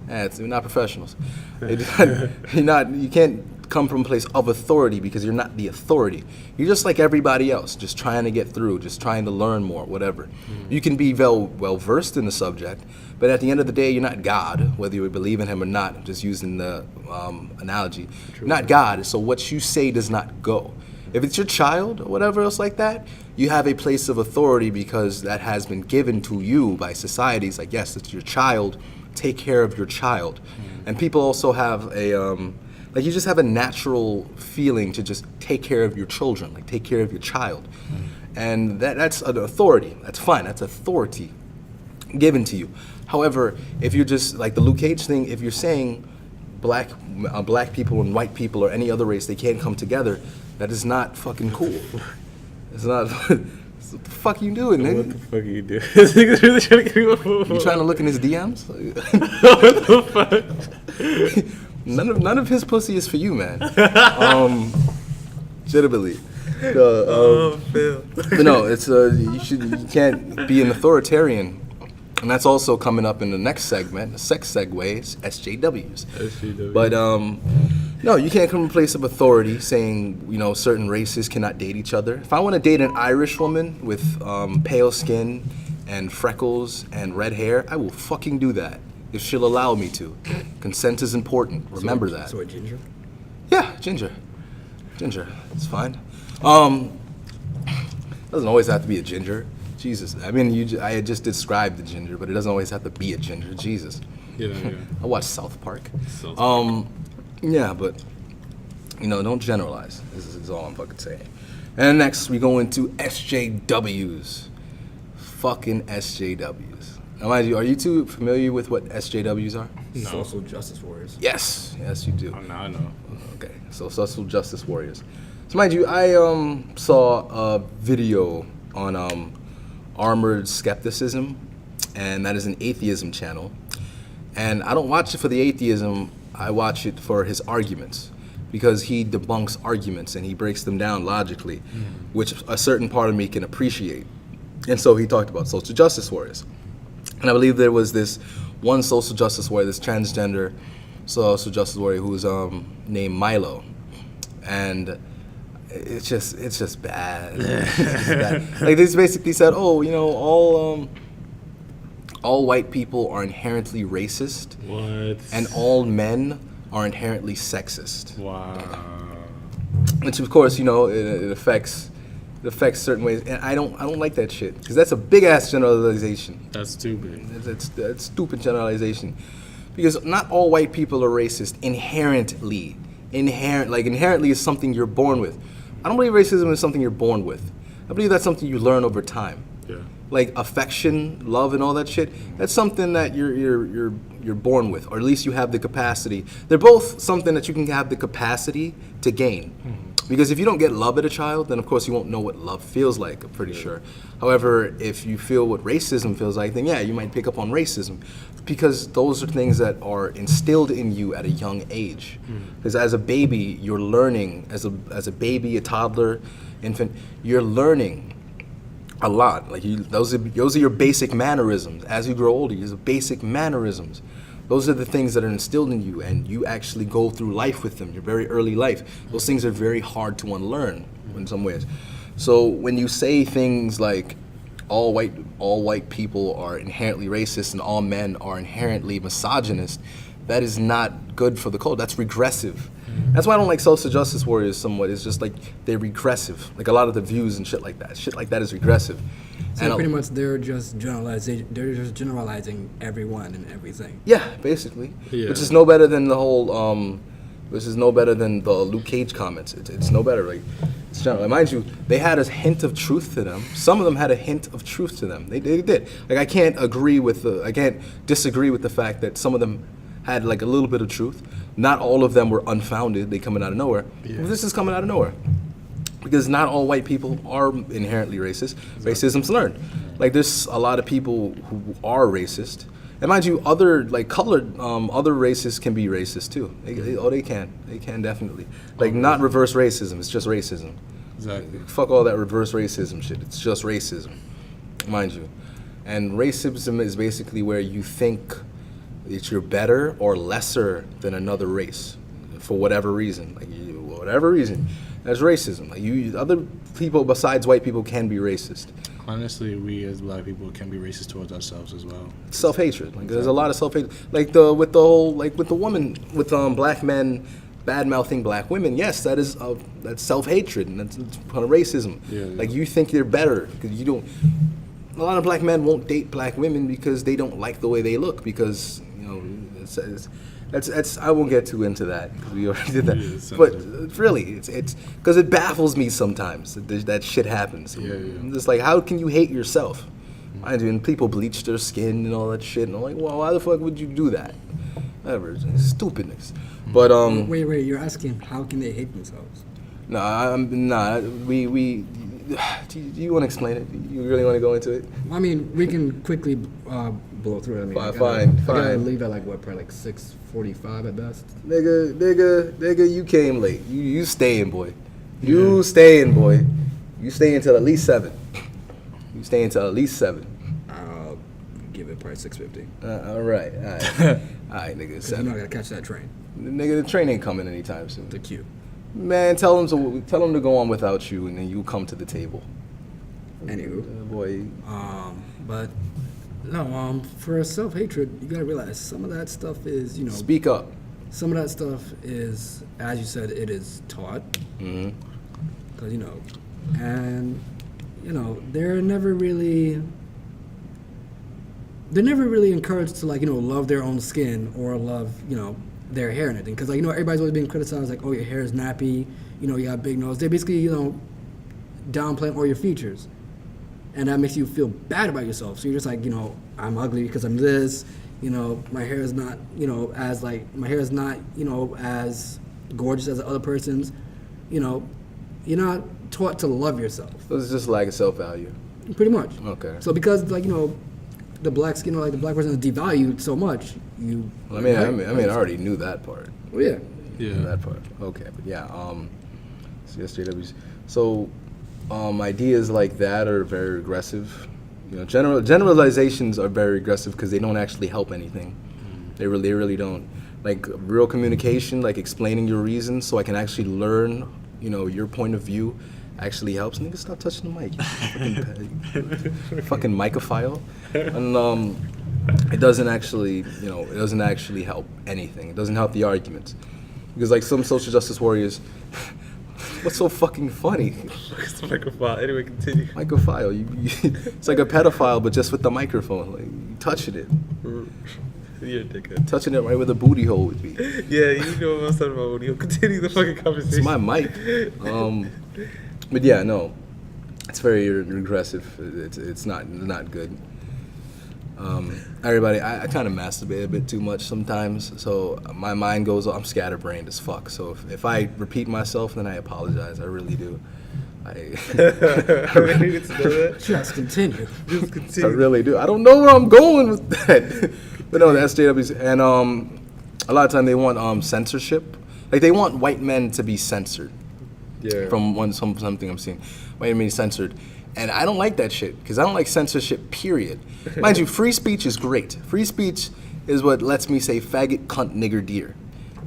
We're not professionals. You can't come from a place of authority because you're not the authority. You're just like everybody else, just trying to get through, just trying to learn more, whatever. You can be well versed in the subject, but at the end of the day, you're not God, whether you believe in him or not. I'm just using the analogy. You're not God, so what you say does not go. If it's your child or whatever else like that, you have a place of authority because that has been given to you by society. It's like, yes, it's your child. Take care of your child. And people also have Like you just have a natural feeling to just take care of your children, like take care of your child. And that's an authority. That's fine. That's authority given to you. However, if you're just like the Luke Cage thing, if you're saying black people and white people or any other race, they can't come together, that is not fucking cool. It's not. What the fuck you doing, nigga?
What the fuck are you doing? This nigga's really trying to get me.
You trying to look in his DMs?
What the fuck?
None of his pussy is for you, man. Legitimately. But no, it's you can't be an authoritarian, and that's also coming up in the next segment, the sex segues, SJWs.
SJW.
But no, you can't come in place of authority saying certain races cannot date each other. If I want to date an Irish woman with pale skin and freckles and red hair, I will fucking do that if she'll allow me to. Consent is important. Remember that.
So a ginger?
Yeah, ginger. It's fine. Doesn't always have to be a ginger. Jesus, I mean, I had just described the ginger, but it doesn't always have to be a ginger. Jesus.
Yeah.
I watch South Park.
South Park.
Yeah, but don't generalize. This is all I'm fucking saying. And next we go into SJWs. Fucking SJWs. Now, mind you, are you two familiar with what SJWs are?
No.
Social justice warriors.
Yes, you do.
Oh, now I know.
Okay, so social justice warriors. So mind you, I saw a video on Armored Skepticism, and that is an atheism channel. And I don't watch it for the atheism, I watch it for his arguments, because he debunks arguments and he breaks them down logically, which a certain part of me can appreciate. And so he talked about social justice warriors. And I believe there was this one social justice warrior, this transgender social justice warrior who was named Milo. And it's just bad. It's just bad. Like, they basically said, all white people are inherently racist.
What?
And all men are inherently sexist.
Wow.
Which, of course, it affects certain ways, and I don't like that shit, because that's a big ass generalization.
That's stupid.
That's stupid generalization, because not all white people are racist inherently. Inherently is something you're born with. I don't believe racism is something you're born with. I believe that's something you learn over time.
Yeah.
Like affection, love, and all that shit. That's something that you're born with, or at least you have the capacity. They're both something that you can have the capacity to gain. Because if you don't get love as a child, then of course you won't know what love feels like, I'm pretty sure. However, if you feel what racism feels like, then yeah, you might pick up on racism. Because those are things that are instilled in you at a young age. Because as a baby, you're learning, as a baby, a toddler, infant, you're learning a lot. Like those are your basic mannerisms. As you grow older, these are basic mannerisms. Those are the things that are instilled in you, and you actually go through life with them, your very early life. Those things are very hard to unlearn in some ways. So when you say things like all white people are inherently racist and all men are inherently misogynist, that is not good for the culture. That's regressive. That's why I don't like social justice warriors somewhat. It's just like they're regressive. Like a lot of the views and shit like that. Shit like that is regressive.
So pretty much they're just generalizing everyone and everything.
Yeah, basically.
Yeah.
Which is no better than the whole this is no better than the Luke Cage comments. It's no better. Like, it's general. Mind you, they had a hint of truth to them. Some of them had a hint of truth to them. They did. Like, I can't disagree with the fact that some of them had like a little bit of truth. Not all of them were unfounded. They coming out of nowhere.
Yeah.
Well, this is coming out of nowhere. Because not all white people are inherently racist. Racism's learned. Like, there's a lot of people who are racist. And mind you, other other races can be racist too. They can. They can definitely. Like, not reverse racism. It's just racism.
Exactly.
Fuck all that reverse racism shit. It's just racism, mind you. And racism is basically where you think that you're better or lesser than another race for whatever reason. Whatever reason. That's racism. Like, other people besides white people can be racist.
Honestly, we as black people can be racist towards ourselves as well.
Self-hatred. Like, there's a lot of self-hatred. Like with the woman, with black men bad-mouthing black women. Yes, that's self-hatred and that's kind of racism.
Yeah.
Like, you think you're better because you don't. A lot of black men won't date black women because they don't like the way they look, because That's I won't get too into that because we already did that.
Yeah,
But really, it's because it baffles me sometimes that shit happens.
Yeah.
I'm just like, how can you hate yourself? I mean, people bleach their skin and all that shit, and I'm like, well, why the fuck would you do that? Whatever, it's stupidness. But
Wait, you're asking how can they hate themselves?
we. Do you want to explain it? You really want to go into it?
I mean, we can quickly blow through it. I mean, I
Fine.
gotta leave at like what, probably like 6:45 at best.
Nigga, you came late. You staying, boy. You staying, boy. You stay until at least 7. You stay until at least 7.
I'll give it probably 6:50.
All right, nigga,
Because
7.
you're not gonna catch that train.
Nigga, the train ain't coming anytime soon.
The queue.
Man, tell them to go on without you, and then you come to the table.
Anywho.
Boy.
But no, for self-hatred, you gotta realize some of that stuff is,
Speak up.
some of that stuff is, as you said, it is taught.
Mm-hmm.
Because, and, they're never really encouraged to, like, love their own skin or love, their hair and everything. Because, like, everybody's always being criticized, like, oh, your hair is nappy, you got a big nose. They basically, downplaying all your features. And that makes you feel bad about yourself. So you're just like, I'm ugly because I'm this, my hair is not, as gorgeous as the other person's. You're not taught to love yourself.
So it's just like a self-value.
Pretty much.
Okay.
So because, like, the black skin, like the black person is devalued so much, you.
I mean, I already knew that part.
Well, yeah.
Yeah.
That part. Okay, but yeah. CSJWs. So, ideas like that are very regressive. Generalizations are very regressive because they don't actually help anything. They really don't. Like real communication, like explaining your reasons, so I can actually learn, your point of view, actually helps. Nigga, stop touching the mic. You fucking micophile. And it doesn't actually, help anything. It doesn't help the arguments. Because like some social justice warriors, what's so fucking funny?
It's a microphone. Anyway, continue.
Micophile. It's like a pedophile, but just with the microphone. Like you touching it.
You're a dickhead.
Touching it right where the booty hole would be.
Yeah, you know what I'm talking about. You'll continue the fucking conversation.
It's my mic. But yeah, no. It's very regressive. It's not good. Everybody, I kind of masturbate a bit too much sometimes, so my mind goes, I'm scatterbrained as fuck. So if I repeat myself, then I apologize. I really do. I
really need to know that.
Just continue.
Just
I
continue.
really do. I don't know where I'm going with that. But no, the SJWs, and a lot of time they want censorship. Like they want white men to be censored.
Yeah.
From something I'm seeing, white men censored. And I don't like that shit, because I don't like censorship, period. Mind you, free speech is great. Free speech is what lets me say faggot, cunt, nigger, deer.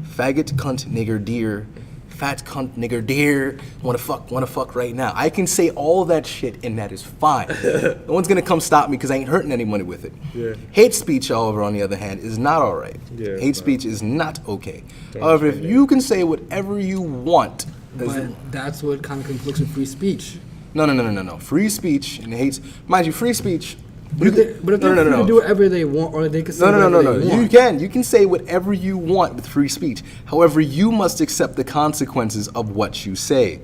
Faggot, cunt, nigger, deer. Fat, cunt, nigger, deer. Wanna fuck right now. I can say all that shit, and that is fine. No one's gonna come stop me, because I ain't hurting anyone with it.
Yeah.
Hate speech, however, on the other hand, is not all right.
Yeah,
Hate
it's
speech is not okay.
Don't
However, if
say that.
you can say whatever you want,
But that's what kind of conflicts with free speech.
No. Free speech and hate. Mind you, free speech.
But if they're free to do whatever they want, or they can say whatever they want.
You can say whatever you want with free speech. However, you must accept the consequences of what you say.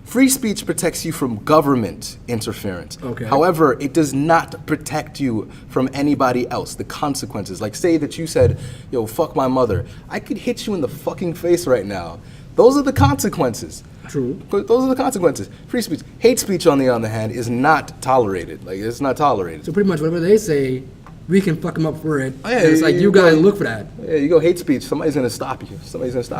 Free speech protects you from government interference.
Okay.
However, it does not protect you from anybody else. The consequences. Like say that you said, yo, fuck my mother. I could hit you in the fucking face right now. Those are the consequences.
True.
But those are the consequences. Free speech. Hate speech, on the other hand, is not tolerated. Like, it's not tolerated.
So pretty much whatever they say, we can fuck them up for it.
Oh, yeah,
And it's like, you gotta look for that.
Yeah, you go hate speech, somebody's gonna stop you.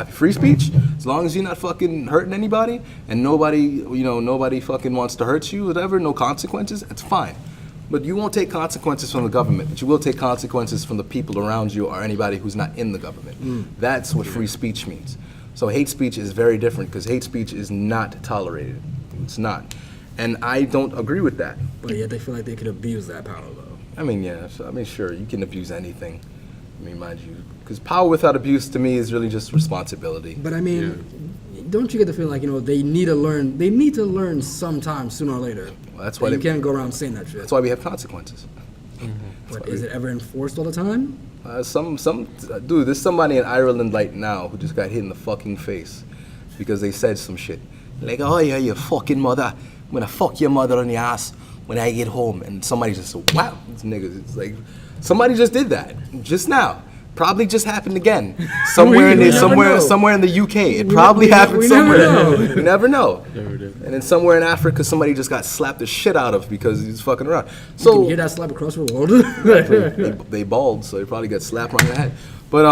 Free speech, as long as you're not fucking hurting anybody, and nobody fucking wants to hurt you, whatever, no consequences, it's fine. But you won't take consequences from the government, but you will take consequences from the people around you or anybody who's not in the government. That's what free speech means. So hate speech is very different, because hate speech is not tolerated. It's not. And I don't agree with that.
But yet they feel like they could abuse that power, though.
I mean, yeah, sure, you can abuse anything. I mean, mind you, because power without abuse to me is really just responsibility.
But I mean, don't you get the feeling like, they need to learn sometime, sooner or later.
Well, that's why
you can't go around saying that shit.
That's why we have consequences.
But is it ever enforced all the time?
Dude, there's somebody in Ireland right now who just got hit in the fucking face because they said some shit. Like, oh yeah, you fucking mother. I'm gonna fuck your mother on the ass when I get home. And somebody just said, wow, these niggas. It's like, somebody just did that just now. Probably just happened again somewhere in the UK. It probably happened somewhere. You never know. And then somewhere in Africa, somebody just got slapped the shit out of because he's fucking around. So
You can hear that slap across the world.
they bald, so they probably got slapped on the head. But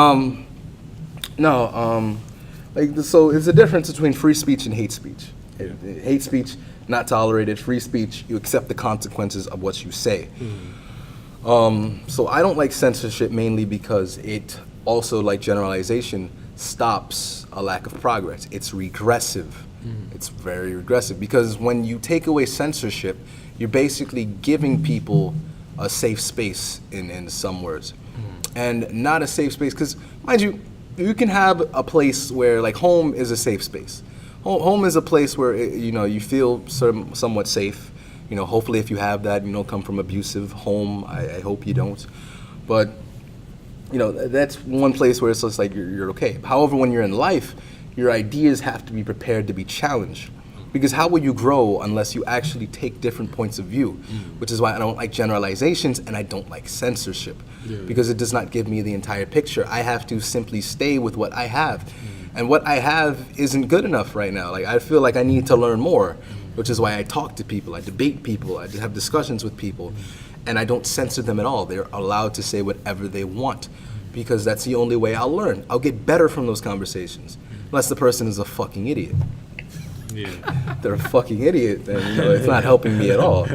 so it's a difference between free speech and hate speech. Hate speech, not tolerated. Free speech, you accept the consequences of what you say. So I don't like censorship mainly because it also, like generalization, stops a lack of progress. It's regressive. It's very regressive because when you take away censorship, you're basically giving people a safe space in some words. And not a safe space, because mind you, you can have a place where, like, home is a safe space. Home is a place where, you feel somewhat safe. Hopefully if you have that, you don't come from abusive home. I hope you don't. But, that's one place where it's just like you're okay. However, when you're in life, your ideas have to be prepared to be challenged. Because how will you grow unless you actually take different points of view? Which is why I don't like generalizations and I don't like censorship. Because it does not give me the entire picture. I have to simply stay with what I have. And what I have isn't good enough right now. Like, I feel like I need to learn more. Which is why I talk to people, I debate people, I have discussions with people, and I don't censor them at all. They're allowed to say whatever they want, because that's the only way I'll learn. I'll get better from those conversations, unless the person is a fucking idiot. Yeah. They're a fucking idiot, then it's not helping me at all.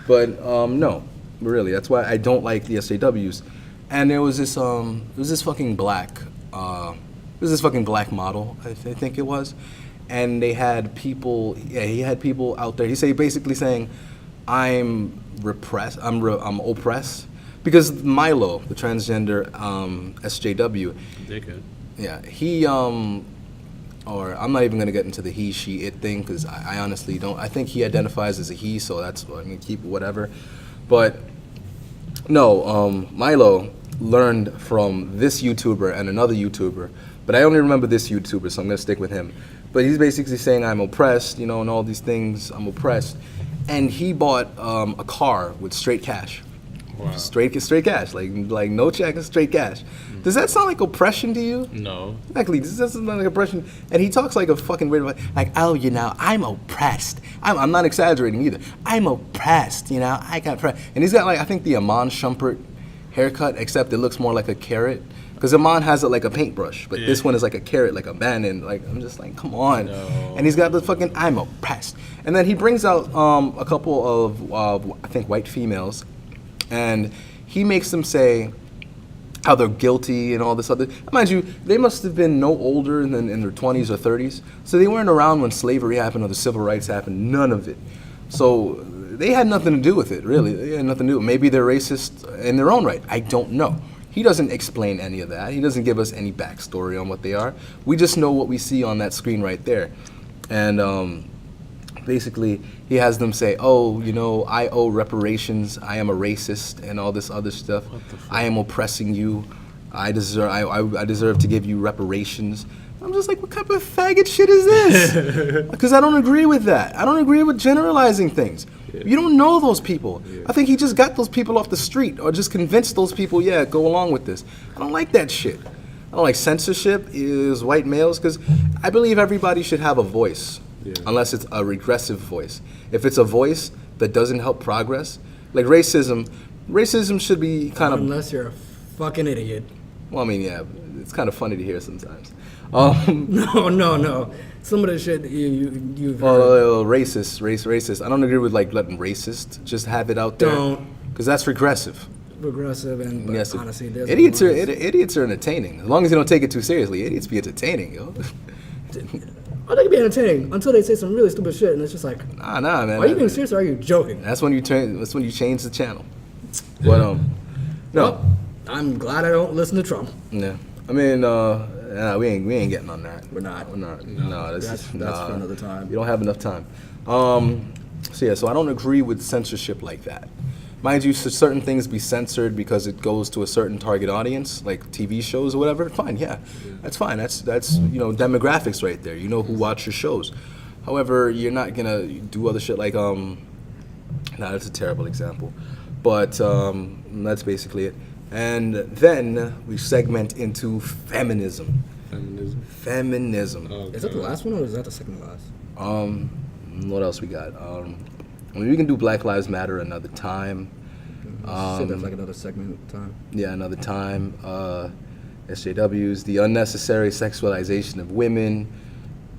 But no, really, that's why I don't like the SJWs. And there was this fucking black model, I think it was. And they had people, he had people out there. He basically saying, I'm repressed, I'm oppressed. Because Milo, the transgender SJW. Dickhead. Yeah, he, or I'm not even going to get into the he, she, it thing, because I honestly don't. I think he identifies as a he, so that's, I'm going to keep whatever. But, no, Milo learned from this YouTuber and another YouTuber. But I only remember this YouTuber, so I'm going to stick with him. But he's basically saying I'm oppressed, and all these things, I'm oppressed. And he bought a car with straight cash. Wow. Straight cash, like no check, straight cash. Does that sound like oppression to you? No. Exactly, this doesn't sound like oppression. And he talks like a fucking weird, like, oh, I'm oppressed. I'm not exaggerating either. I'm oppressed, I got oppressed. And he's got, like, I think the Amon Shumpert haircut, except it looks more like a carrot. Because Amon has it like a paintbrush, but this one is like a carrot, like a abandoned. Like, I'm just like, come on. No. And he's got the fucking, I'm oppressed. And then he brings out a couple of, I think, white females, and he makes them say how they're guilty and all this other. Mind you, they must have been no older than in their 20s or 30s, so they weren't around when slavery happened or the civil rights happened. None of it. So they had nothing to do with it, really. They had nothing to do with it. Maybe they're racist in their own right. I don't know. He doesn't explain any of that. He doesn't give us any backstory on what they are. We just know what we see on that screen right there. And basically, he has them say, oh, I owe reparations. I am a racist and all this other stuff. I am oppressing you. I deserve to give you reparations. I'm just like, what kind of faggot shit is this? Because I don't agree with that. I don't agree with generalizing things. You don't know those people. I think he just got those people off the street or just convinced those people, go along with this. I don't like that shit. I don't like censorship is white males, because I believe everybody should have a voice, unless it's a regressive voice. If it's a voice that doesn't help progress, like racism should be kind of... Unless you're a fucking idiot. Well, I mean, yeah, it's kind of funny to hear sometimes.
No. Some of the shit you've heard.
Racist. I don't agree with letting racist just have it out there. Don't. Because that's regressive.
And
yes,
honestly,
idiots are entertaining. As long as you don't take it too seriously, idiots be entertaining, yo.
Oh, they can be entertaining until they say some really stupid shit, and it's just like,
nah, man.
Are you being serious or are you joking?
That's when you change the channel. But no.
Well, I'm glad I don't listen to Trump.
Yeah. I mean, we ain't getting on that.
We're not.
No,
that's for another time.
You don't have enough time. So I don't agree with censorship like that. mind you, should certain things be censored because it goes to a certain target audience, like TV shows or whatever? Fine, yeah, that's fine. That's demographics right there. You know who watch your shows. However, you're not gonna do other shit like that's a terrible example, but that's basically it. And then we segment into feminism. Feminism.
Oh,
Is that the last one or is that the second to last?
What else we got? We can do Black Lives Matter another time.
Say that's like another segment time.
Yeah, another time. SJWs, the unnecessary sexualization of women.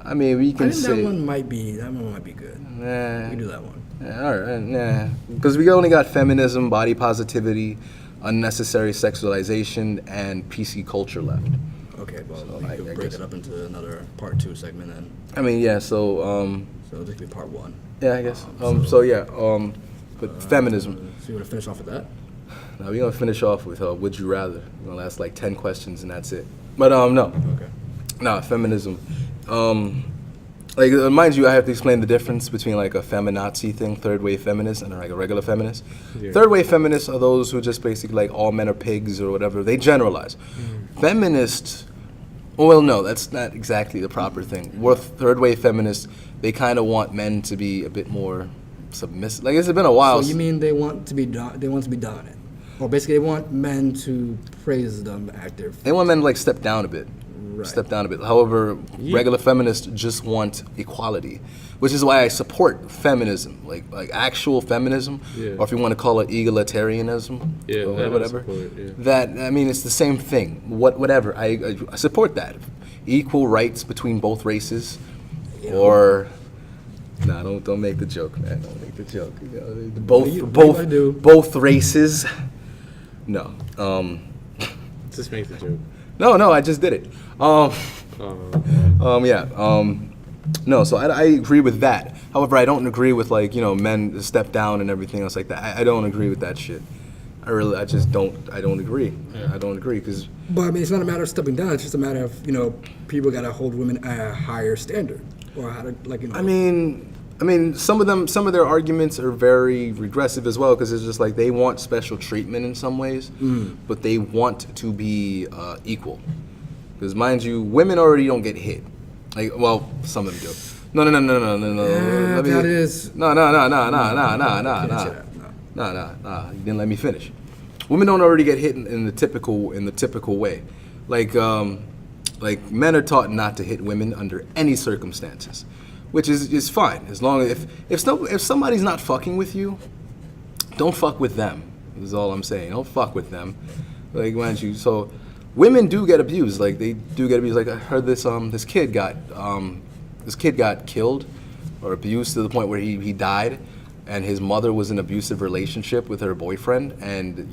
I mean, we can
I think
say
that one might be good.
Nah.
We can do that one.
Yeah, all right, nah. Because we only got feminism, body positivity, unnecessary sexualization, and PC culture left.
Okay, well,
So
we
I
could break
guess-
it up into another part 2 segment then.
I mean, yeah. So,
So this could be part 1.
yeah, I guess. But feminism.
So you want to finish off with that?
Now we're gonna finish off with Would You Rather. We're gonna last like 10 questions and that's it. But no,
Okay.
no, feminism. Mind you, I have to explain the difference between like a feminazi thing, third wave feminist, and like a regular feminist.
Yeah.
Third wave feminists are those who just basically like all men are pigs or whatever. They generalize. Feminists, well, no, that's not exactly the proper thing. Third wave feminists, they kind of want men to be a bit more submissive. Like it's been a while.
So you mean they want to be dominant? Or basically they want men to praise them active.
They want men to like step down a bit.
Right.
Step down a bit. However, regular feminists just want equality, which is why I support feminism, like actual feminism,
Yeah.
or if you want to call it egalitarianism,
Yeah,
or
that I
whatever.
support, yeah.
That I mean, it's the same thing. Whatever. I support that. Equal rights between both races, or. Nah, don't make the joke, man. Don't make the joke. You know,
What do you wanna do?
both races. No.
Just make the joke.
No, I just did it.
Oh,
No, so I agree with that. However, I don't agree with like, men step down and everything else like that. I don't agree with that shit. I just don't agree.
Yeah.
I don't agree because
But I mean, it's not a matter of stepping down. It's just a matter of, people got to hold women at a higher standard. Or how to,
I mean, some of their arguments are very regressive as well because it's just like they want special treatment in some ways, but they want to be equal. Because mind you, women already don't get hit. Like, well, some of them do. No.
Yeah, that is.
No. You didn't let me finish. Women don't already get hit in the typical way. Like men are taught not to hit women under any circumstances, which is fine as long as if somebody's not fucking with you, don't fuck with them. Is all I'm saying. Don't fuck with them. Like, mind you, so women do get abused. Like they do get abused. Like I heard this kid got killed or abused to the point where he died, and his mother was in an abusive relationship with her boyfriend, and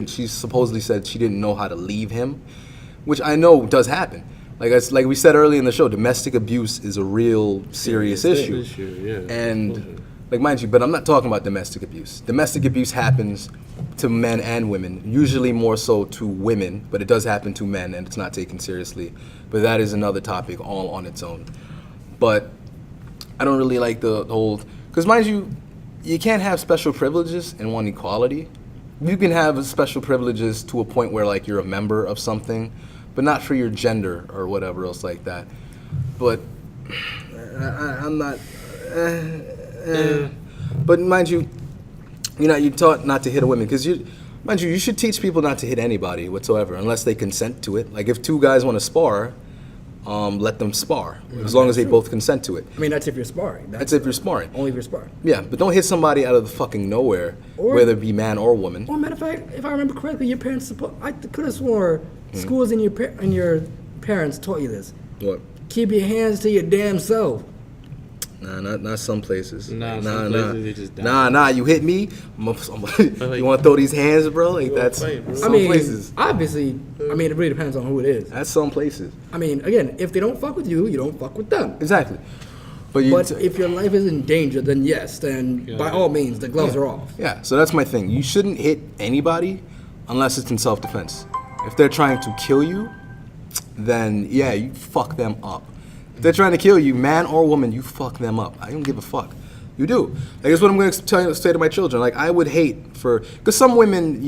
she supposedly said she didn't know how to leave him, which I know does happen. Like we said earlier in the show, domestic abuse is a real serious issue.
yeah.
And like mind you, but I'm not talking about domestic abuse. Domestic abuse happens to men and women, usually more so to women, but it does happen to men and it's not taken seriously. But that is another topic all on its own. But I don't really like the whole, because mind you, you can't have special privileges and want equality. You can have special privileges to a point where like you're a member of something, but not for your gender or whatever else like that. But I'm not. But mind you, you're taught not to hit a woman because you should teach people not to hit anybody whatsoever unless they consent to it. Like if two guys want to spar, let them spar as long as they both consent to it.
I mean, that's if you're sparring.
That's if you're sparring.
Only if you're sparring.
Yeah, but don't hit somebody out of the fucking nowhere, whether it be man or woman.
Well, matter of fact, if I remember correctly, your parents I could have swore schools and your parents taught you this.
What?
Keep your hands to your damn self.
Nah, not some places.
Nah, some places they just die.
Nah, you hit me. You want to throw these hands, bro? Like that's
fight, bro.
some places.
Obviously, it really depends on who it is.
That's some places.
I mean, again, if they don't fuck with you, you don't fuck with them.
Exactly. But
If your life is in danger, then yes, then by all means, the gloves are off.
yeah. So that's my thing. You shouldn't hit anybody unless it's in self-defense. If they're trying to kill you, then yeah, you fuck them up. If they're trying to kill you, man or woman, you fuck them up. I don't give a fuck. You do. Like, that's what I'm going to say to my children. Like, I would hate because some women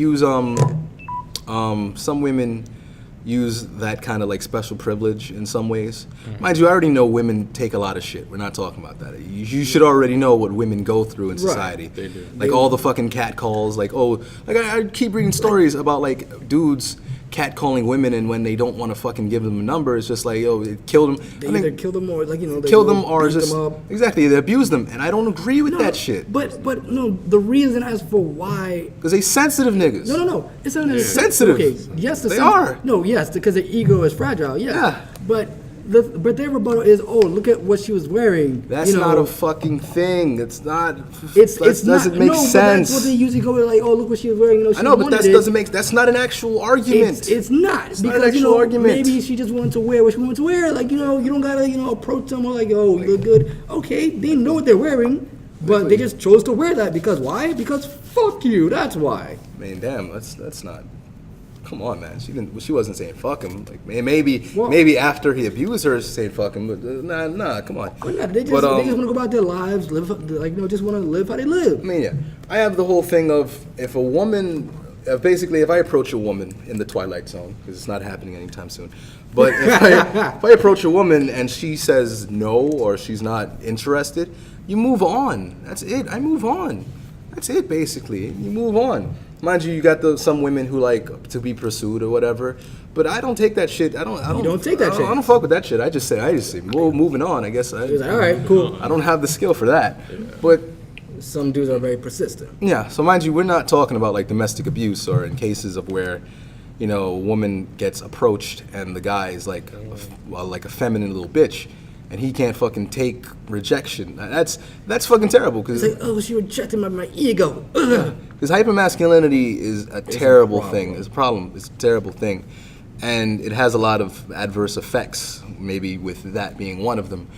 use that kind of like special privilege in some ways. Mind you, I already know women take a lot of shit. We're not talking about that. You should already know what women go through in society.
They do.
Like all the fucking cat calls. Like I keep reading stories about like dudes catcalling women, and when they don't want to fucking give them a number, it's just like, yo, it killed them.
They either kill them or, like, you know, they
kill them or
beat
just
them up.
exactly, they abuse them, and I don't agree with that shit.
But no, the reason as for why.
Because they sensitive niggas.
No. It's not
sensitive.
Okay, yes,
They are.
No, yes, because the ego is fragile.
Yeah.
But their rebuttal is, oh, look at what she was wearing.
That's not a fucking thing. It's not.
It's
doesn't
not,
make
no,
sense.
But that's what they usually go with, like, oh, look what she was wearing. You know, she
I know, but
wanted
doesn't make. That's not an actual argument.
It's not.
It's
because,
not an actual
you know,
argument.
maybe she just wanted to wear what she wanted to wear. Like, you know, you don't gotta, you know, approach someone like, oh, you look good. Okay, they know what they're wearing, but they just chose to wear that because why? Because fuck you. That's why.
Man, damn, that's not. Come on, man. She wasn't saying fuck him. Like, man, maybe after he abused her, she's saying fuck him. But nah, come on.
Well, they just want to go about their lives, live, like, you know, just want to live how they live.
I mean, yeah. I have the whole thing of if I approach a woman in the Twilight Zone, because it's not happening anytime soon, but if I approach a woman and she says no or she's not interested, you move on. That's it. I move on. That's it, basically. You move on. Mind you, you got some women who like to be pursued or whatever, but I don't take that shit. I don't
take that shit.
I don't fuck with that shit. I just say, well, moving on. I guess.
He's like, all right, cool.
I don't have the skill for that, but.
Some dudes are very persistent.
Yeah, so mind you, we're not talking about like domestic abuse or in cases of where, you know, a woman gets approached and the guy is like a feminine little bitch, and he can't fucking take rejection. That's fucking terrible. Cause
it's like, oh, she rejected my ego.
Because hypermasculinity is a terrible thing. It's a problem. It's a terrible thing, and it has a lot of adverse effects. Maybe with that being one of them.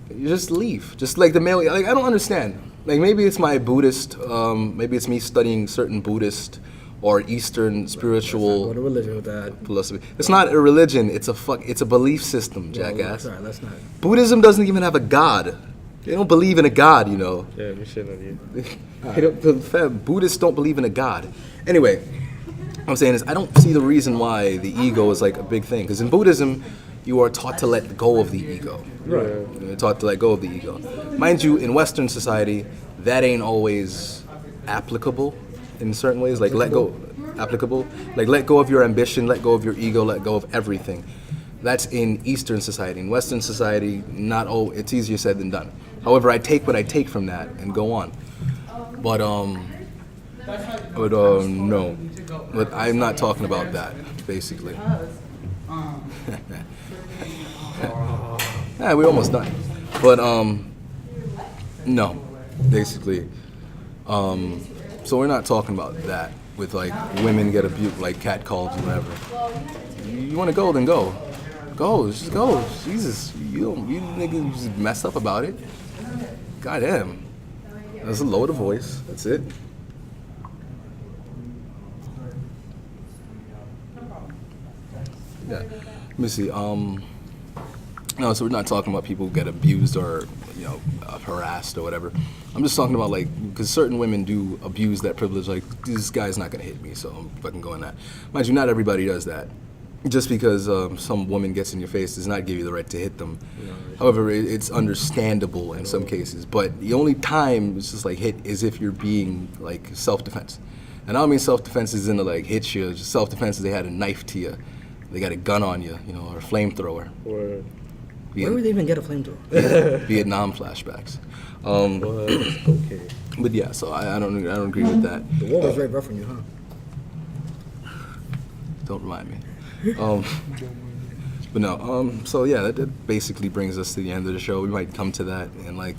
You just leave. Just like the male. Like, I don't understand. Like, maybe it's my Buddhist, maybe it's me studying certain Buddhist or Eastern spiritual
Go to religion with that.
philosophy. It's not a religion, it's a belief system, jackass.
Sorry, let's not.
Buddhism doesn't even have a god. They don't believe in a god, you know.
Yeah, we shouldn't have.
Buddhists don't believe in a god. Anyway, what I'm saying is I don't see the reason why the ego is like a big thing. Because in Buddhism, you are taught to let go of the ego.
Right.
You're taught to let go of the ego. Mind you, in Western society, that ain't always applicable in certain ways. Like let go of your ambition, let go of your ego, let go of everything. That's in Eastern society. In Western society, it's easier said than done. However, I take what I take from that and go on. But no. But I'm not talking about that, basically. Yeah, we're almost done. But no, basically. So we're not talking about that with like women get abused, like catcalled or whatever. You want to go, then go. Go, just go. Jesus, you niggas just mess up about it. Goddamn. Let's lower the voice. That's it. Yeah. Let me see. No, so we're not talking about people who get abused or, you know, harassed or whatever. I'm just talking about, like, because certain women do abuse that privilege. Like, this guy's not going to hit me, so I'm fucking going that. Mind you, not everybody does that. Just because some woman gets in your face does not give you the right to hit them. However, it's understandable in some cases. But the only time it's just like hit is if you're being, like, self-defense. And I don't mean self-defense is in the, like, hit you. Just self-defense is they had a knife to you. They got a gun on you, you know, or a flamethrower.
Or
Where would they even get a flamethrower?
Vietnam flashbacks.
okay.
But yeah, so I don't agree with that.
The war was very rough on you, huh?
Don't remind me. But no. So yeah, that basically brings us to the end of the show. We might come to that in like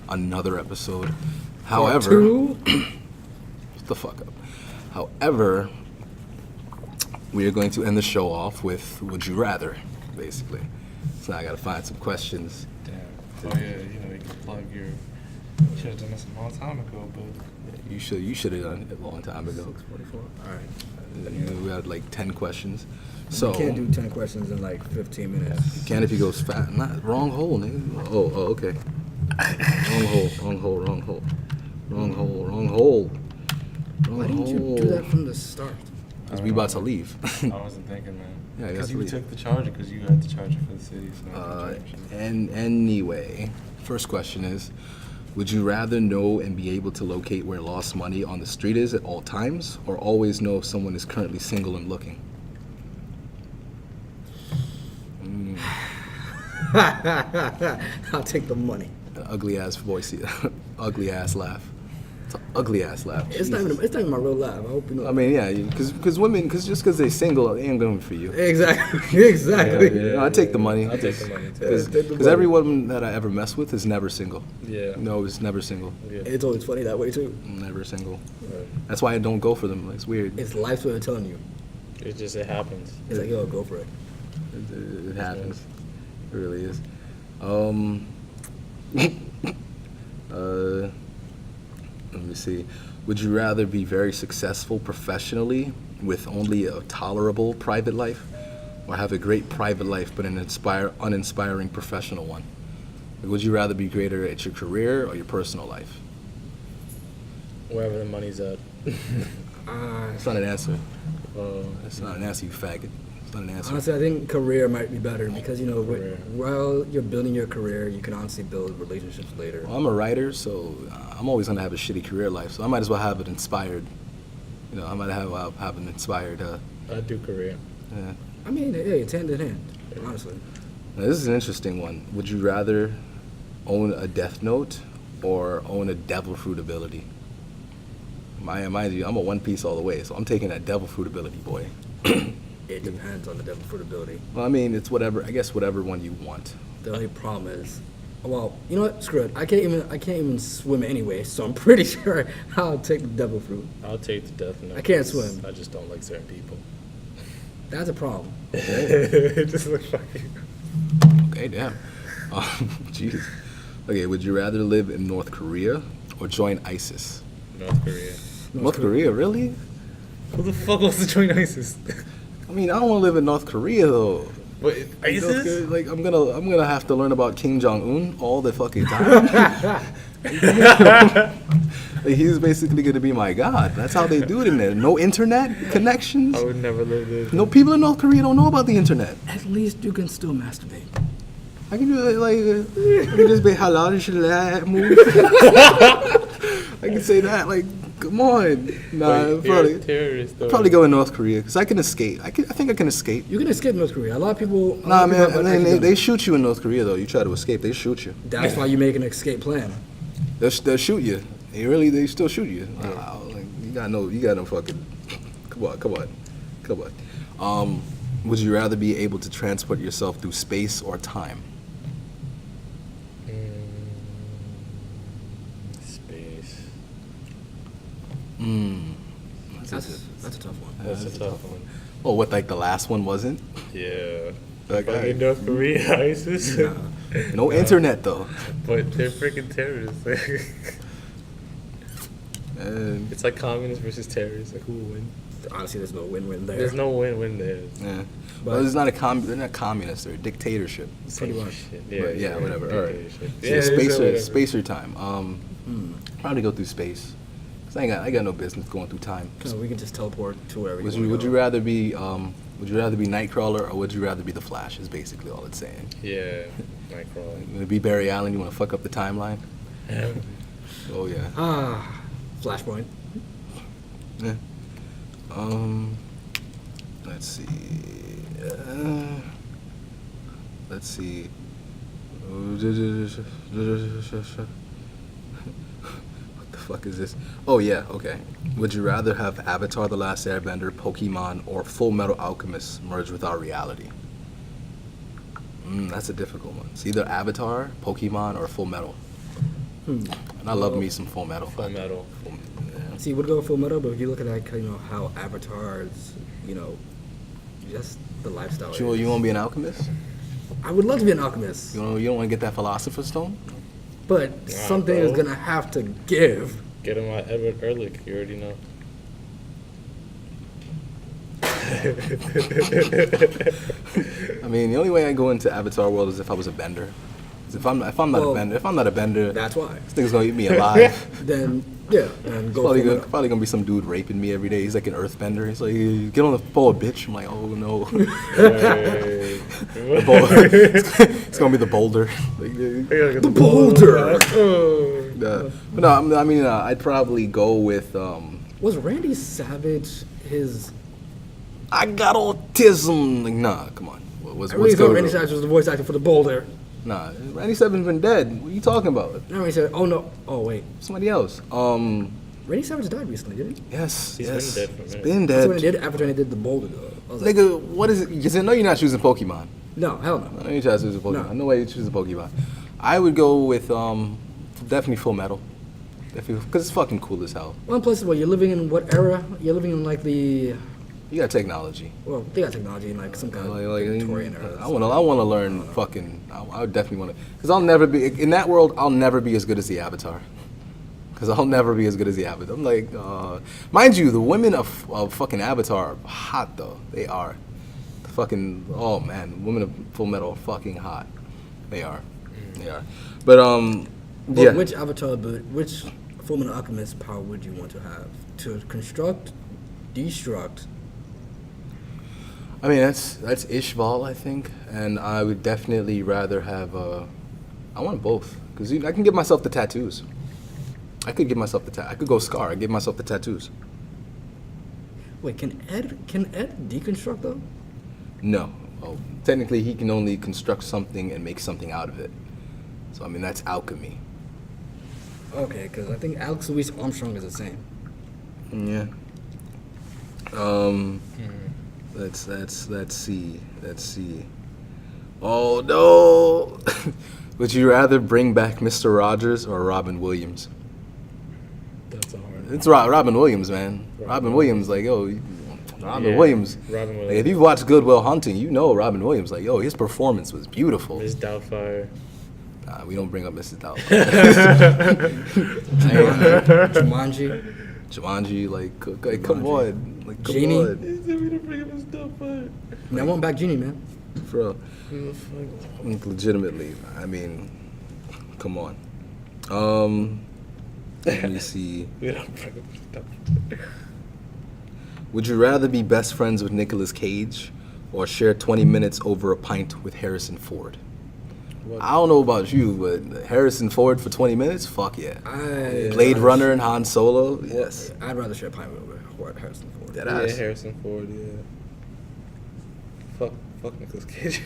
another episode. However, shut the fuck up. However, we are going to end the show off with Would You Rather, basically. So now I gotta find some questions.
Damn. Oh yeah, you know, you can plug your. You should have done this a long time ago, but.
You should have done it a long time ago.
44. All right.
We had like 10 questions. So
You can't do 10 questions in like 15 minutes.
you can if you go fast. Not wrong hole, nigga. Oh, okay. Wrong hole. Wrong hole.
Why didn't you do that from the start?
Because we about to leave.
I wasn't thinking, man.
Yeah,
Because you
leave.
took the charger, because you had the charger for the city. So I took the charger.
And anyway, first question is, would you rather know and be able to locate where lost money on the street is at all times, or always know if someone is currently single and looking?
I'll take the money.
An ugly ass voice, ugly ass laugh. It's an ugly ass laugh.
It's not even my real laugh. I hope you know.
I mean, yeah, because women, just because they're single, they ain't going for you.
Exactly.
No, I take the money.
I'll take the money, too.
Because every woman that I ever mess with is never single.
Yeah.
No, it's never single.
Yeah.
It's always funny that way too.
Never single.
Right.
That's why I don't go for them. It's weird.
It's life's way of telling you.
It happens.
It's like, yo, go for it.
It happens. It really is. Let me see. Would you rather be very successful professionally with only a tolerable private life, or have a great private life but an uninspiring professional one? Like, would you rather be greater at your career or your personal life?
Wherever the money's at.
It's not an answer.
Oh,
It's not an answer, you faggot. It's not an answer.
Honestly, I think career might be better because,
Career.
while you're building your career, you can honestly build relationships later.
Well, I'm a writer, so I'm always gonna have a shitty career life. So I might as well have it inspired. You know, I might have an inspired.
I do career.
Yeah.
I mean, hey, it's hand in hand, honestly.
Now, this is an interesting one. Would you rather own a Death Note or own a Devil Fruit ability? Mind you, I'm a One Piece all the way, so I'm taking that Devil Fruit ability, boy.
It depends on the devil fruit ability.
Well, I mean, it's whatever. I guess whatever one you want.
The only problem is, well, you know what? Screw it. I can't even swim anyway, so I'm pretty sure I'll take the devil fruit.
I'll take the death note.
I can't
'cause
swim.
I just don't like certain people.
That's a problem.
It just looks fucking.
Okay, damn. Jeez. Okay, would you rather live in North Korea or join ISIS?
North Korea.
North Korea, really?
Who the fuck wants to join ISIS?
I mean, I don't want to live in North Korea though.
But
North
ISIS?
Korea, like, I'm gonna have to learn about Kim Jong Un all the fucking time. Like, he's basically gonna be my god. That's how they do it in there. No internet connections.
I would never live there.
No, people in North Korea don't know about the internet.
At least you can still masturbate.
I can do it like I can just be halal move. I can say that like, come on. Nah,
Wait,
probably.
terrorist, though.
Probably go in North Korea because I can escape. I think I can escape.
You can escape North Korea. A lot of people. a
Nah,
lot of people
man,
have
and then
actually
they
done
shoot you in North Korea though. You try to escape, they shoot you.
it. That's why you make an escape plan.
They'll shoot you. They still shoot you. Like, you got no fucking. Come on. Would you rather be able to transport yourself through space or time?
Space.
That's a tough one.
That's a tough one.
Oh, what, like the last one wasn't?
Yeah.
Like,
Fucking North Korea, ISIS.
no internet though.
But they're freaking terrorists.
And,
It's like communists versus terrorists. Like, who will win?
Honestly, there's no win-win there.
There's no win-win there.
yeah.
But-
Well, it's not they're not communists. They're a dictatorship.
Same
much.
shit.
But yeah, whatever. All right.
Yeah,
So
whatever.
spacer time. Probably go through space. 'Cause I got no business going through time.
So we can just teleport to wherever
Would
you
you
want to
would you rather be Nightcrawler or would you rather be the Flash? Is basically all it's saying.
Yeah, Nightcrawler.
You wanna be Barry Allen? You want to fuck up the timeline? Oh yeah.
Flashpoint.
Yeah. Let's see. Let's see. What the fuck is this? Oh yeah, okay. Would you rather have Avatar: The Last Airbender, Pokemon, or Full Metal Alchemist merge with our reality? That's a difficult one. It's either Avatar, Pokemon, or Full Metal. And I love me some Full Metal.
Full Metal.
Yeah.
See, would go Full Metal, but if you look at that, how Avatar's, just the lifestyle.
You want to be an alchemist?
I would love to be an alchemist,
You don't want to get that Philosopher's Stone?
but something is
bro.
gonna have to give.
Get him out Edward Ehrlich. You already know.
I mean, the only way I go into Avatar world is if I was a bender. If I'm not a bender,
That's why.
this nigga's gonna eat me alive.
Then yeah, then go
Probably
for
gonna,
it.
probably gonna be some dude raping me every day. He's like an earthbender. He's like, get on the phone, bitch. I'm like, oh no.
Hey.
It's gonna be the boulder.
The boulder.
But no, I mean, I'd probably go with.
Was Randy Savage his?
I got autism. Like, nah, come on. What's
I really
good?
thought Randy Savage was the voice actor for the boulder.
Nah, Randy Savage been dead. What are you talking about?
Now he said, "Oh no, oh wait,
Somebody else.
Randy Savage died recently, didn't he?"
Yes,
He's
yes.
been dead for a
He's
minute.
been
That's what he
dead.
did after he did the boulder. Though. I was like,
Nigga, what is it? You said no. You're not choosing Pokemon.
no, hell no.
I know you're trying to choose a Pokemon.
No.
No way you choose a Pokemon. I would go with definitely Full Metal. Definitely, because it's fucking cool as hell.
One place where you're living in what era? You're living in like the
You got technology.
well, they got technology in like some kind of Victorian era.
I want to learn fucking. I would definitely want to, because I'll never be in that world. I'll never be as good as the Avatar. Because I'll never be as good as the Avatar. I'm like, mind you, the women of fucking Avatar are hot though. They are. The fucking man, the women of Full Metal are fucking hot. They are. They are. But
But
yeah.
which Avatar, which Fullmetal Alchemist power would you want to have? To construct, destruct.
I mean, that's Ishval, I think, and I would definitely rather have. I want both because I can give myself the tattoos. I could give myself the I could go Scar. I give myself the tattoos.
Wait, can Ed deconstruct though?
No, technically he can only construct something and make something out of it. So I mean that's alchemy.
Okay, because I think Alex Louis Armstrong is the same.
Yeah. Let's see. Oh no! Would you rather bring back Mr. Rogers or Robin Williams?
That's a hard one.
It's Robin Williams, man. Robin Williams, like Robin
Yeah,
Williams.
Robin
Like,
Williams.
if you've watched Good Will Hunting, you know Robin Williams. Like his performance was beautiful.
Miss Doubtfire.
Nah, we don't bring up Mrs. Doubtfire.
Jumanji.
Jumanji, like come on, like come
Genie.
on,
He said we don't bring up Miss Doubtfire.
I want back Genie, man.
for real.
Who the fuck?
Like, legitimately. I mean, come on. Let me see.
We don't bring up Miss Doubtfire.
Would you rather be best friends with Nicolas Cage or share 20 minutes over a pint with Harrison Ford?
What?
I don't know about you, but Harrison Ford for 20 minutes? Fuck yeah. Blade Runner and Han Solo? Yes.
I'd rather share pine with Harrison Ford.
Dead
Yeah,
ass.
Harrison Ford. Yeah. Fuck Nicolas Cage.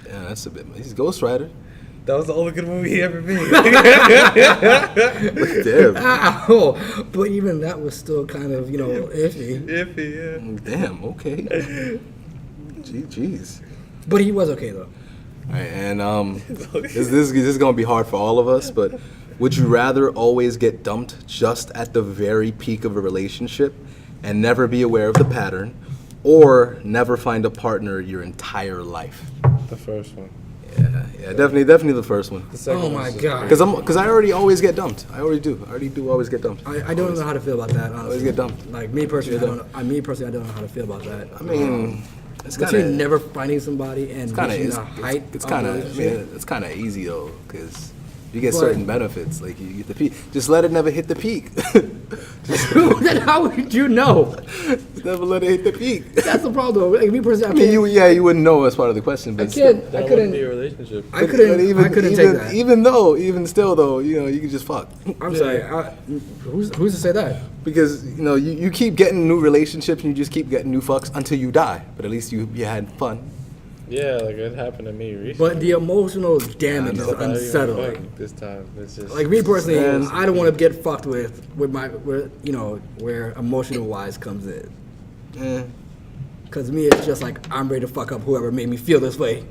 Yeah, that's a bit. He's Ghost Rider.
That was the only good movie he ever made.
Damn.
Ow! But even that was still kind of, iffy.
Iffy,
Damn, okay. Jeez.
But he was okay, though.
All right, and this is gonna be hard for all of us, but would you rather always get dumped just at the very peak of a relationship and never be aware of the pattern, or never find a partner your entire life?
The first one.
Yeah, definitely the first one.
The second
Oh
one's
my
just
God.
Because I already always get dumped. I already do always get dumped.
I don't know how to feel about that, honestly.
Always get dumped.
Like, me personally, I don't know how to feel about that.
I mean, it's
Between
kind of
never finding somebody and reaching the height
it's
of
kind
the
of
relationship.
it's kind of easy though, because you get
But-
certain benefits, like you get the peak. Just let it never hit the peak.
Then how would you know?
Just never let it hit the peak.
That's the problem. Like, me personally,
I mean, you wouldn't know as part of the question, but
I couldn't
That wouldn't be a relationship.
I couldn't take that.
Even still though, you can just fuck.
I'm sorry. Who's to say that?
Because you keep getting new relationships and you just keep getting new fucks until you die. But at least you had fun.
Yeah, like it happened to me recently.
But the emotional damage is
know.
It's not even
unsettling.
fun this time. It's just
Like, me personally,
Man.
I don't want to get fucked where emotional wise comes in.
Eh.
Cause me, it's just like I'm ready to fuck up whoever made me feel this way.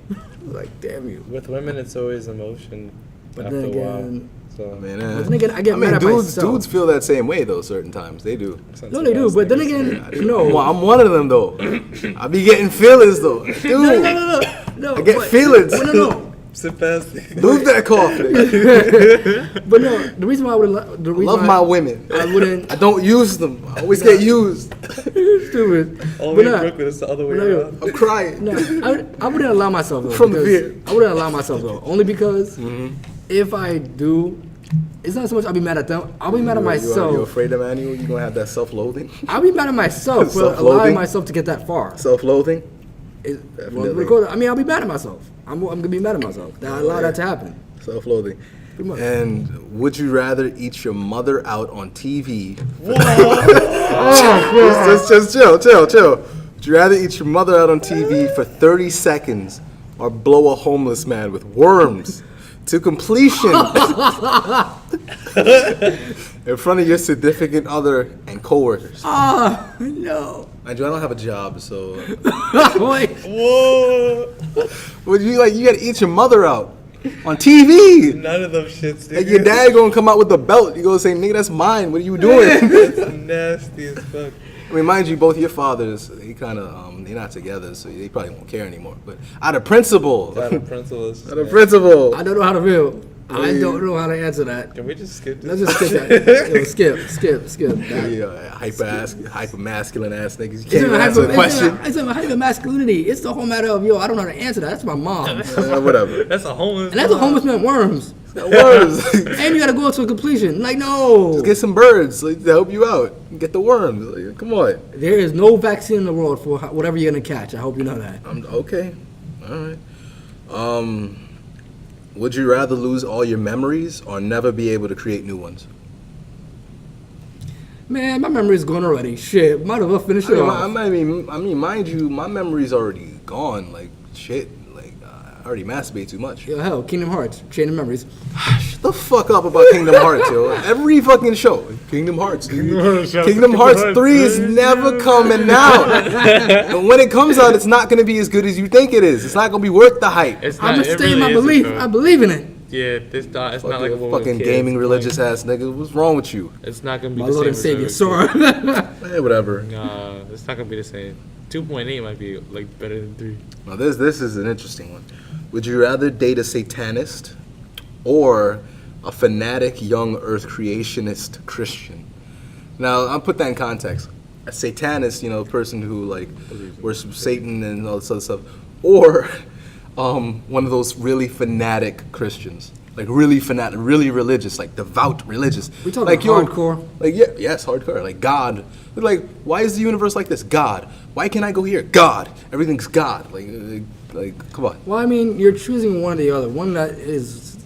Like, damn you.
with women, it's always emotion.
But
after
then
a while.
again-
So
Man,
But then again, I get mad at myself.
dudes feel that same way though. Certain times they do.
No, they do. But then again,
I'm one of them though. I be getting feelings though. Dude,
No.
I get
but-
feelings.
No.
Sit past it.
Move that coffin.
But no, the reason why I wouldn't. The reason
Love
why
my women.
I wouldn't.
I don't use them. I always get used.
Stupid.
Only
But
in
nah,
Brooklyn, it's the other way
no,
around.
I'm crying.
no, I wouldn't allow myself though.
From the
because-
fear.
I wouldn't allow myself though, only because
Mm-hmm.
if I do, it's not so much I'll be mad at them. I'll be mad at
You
myself.
afraid of manual? You gonna have that self-loathing?
I'll be mad at myself for
Self-loathing?
allowing myself to get that far.
Self-loathing?
Well, I mean, I'll be mad at myself. I'm gonna be mad at myself that I allowed that to happen.
Self-loathing.
Pretty much.
And would you rather eat your mother out on TV? Just chill. Would you rather eat your mother out on TV for 30 seconds or blow a homeless man with worms to completion in front of your significant other and coworkers?
Oh no!
Mind you, I don't have a job, so
Wait,
Whoa!
would you you gotta eat your mother out on TV?
None of them shits,
Like your dad gonna come out with the belt. You gonna say, "Nigga, that's mine. What are you doing?"
That's nasty as fuck.
I mean, mind you, both your fathers, they kind of, they're not together, so they probably won't care anymore. But out of principle,
Out of principles.
out of principle,
I don't know how to feel. I don't know how to answer that.
Can we just skip
Let's
this?
just skip that. Yo, skip. That.
hyper masculine ass niggas. You
It's
can't even
not
answer the question.
It's not hyper masculinity. It's the whole matter of I don't know how to answer that. That's my mom, and
Whatever.
That's a homeless.
that's a homeless man worms.
Worms.
And you gotta go to a completion. Like no,
Get some birds to help you out. Get the worms. Like, come on.
there is no vaccine in the world for whatever you're gonna catch. I hope you know that.
I'm okay. All right. Would you rather lose all your memories or never be able to create new ones?
Man, my memory's gone already. Shit, might as well finish it off.
I mean, mind you, my memory's already gone. Like shit. Like I already masturbate too much.
Yo, hell, Kingdom Hearts, Chain of Memories.
Shut the fuck up about Kingdom Hearts, yo. Every fucking show, Kingdom Hearts. Dude. Kingdom Hearts 3 is never coming out. And when it comes out, it's not gonna be as good as you think it is. It's not gonna be worth the hype.
It's
I'm
not.
gonna
It
stay in my
really
belief.
isn't,
I
bro.
believe in it.
Yeah, it's not like a
Fucking gaming religious ass nigga. What's wrong with you?
It's not gonna be
My
the
Lord
same.
and
as
Savior,
every kid.
sorry.
Eh, whatever.
Nah, it's not gonna be the same. 2.8 might be like better than 3.
Now this is an interesting one. Would you rather date a satanist or a fanatic young Earth creationist Christian? Now I'll put that in context. A satanist, a person who like worships Satan and all this other stuff, or one of those really fanatic Christians, like really fanatic, really religious, like devout religious.
We talking
like
hardcore?
Like yes, hardcore. Like God. Like why is the universe like this? God. Why can't I go here? God. Everything's God. Like come on.
Well, I mean, you're choosing one or the other. One that is,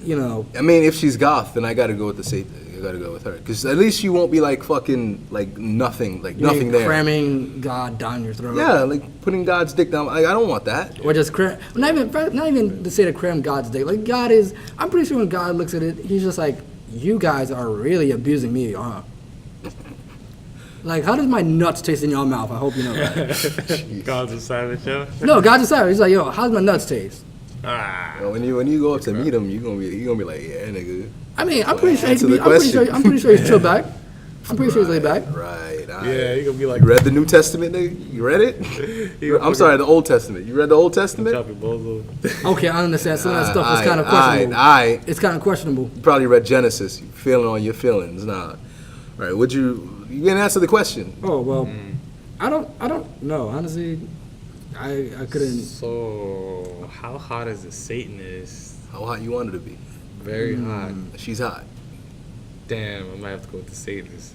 I mean, if she's goth, then I gotta go with the Satan. I gotta go with her, because at least she won't be like fucking like nothing, like nothing there.
cramming God down your throat.
Yeah, like putting God's dick down. I don't want that.
Or just cram. Not even to say to cram God's dick. Like God is. I'm pretty sure when God looks at it, he's just like, you guys are really abusing me, huh? Like, how does my nuts taste in your mouth? I hope you know that.
God's a savage, yo.
No, God's a savage. He's like, yo, how's my nuts taste?
Ah.
When you go up to meet him, you gonna be like, yeah, nigga.
I mean, I'm pretty sure.
Answer the
I'm pretty sure he's chill back. I'm pretty sure he's laid back.
Right.
Yeah, you gonna be like,
You read the New Testament, nigga? You read it? I'm sorry, the Old Testament. You read the Old Testament?
chop your balls off.
Okay, I understand. Some of that stuff is
Aight,
kind of questionable.
aight.
It's kind of questionable.
You probably read Genesis. You feeling all your feelings. Nah. All right. You didn't answer the question.
Oh well, I don't know. Honestly, I couldn't.
So, how hot is a Satanist?
How hot you want her to be?
Very hot.
She's hot.
Damn, I might have to go with the Satanist.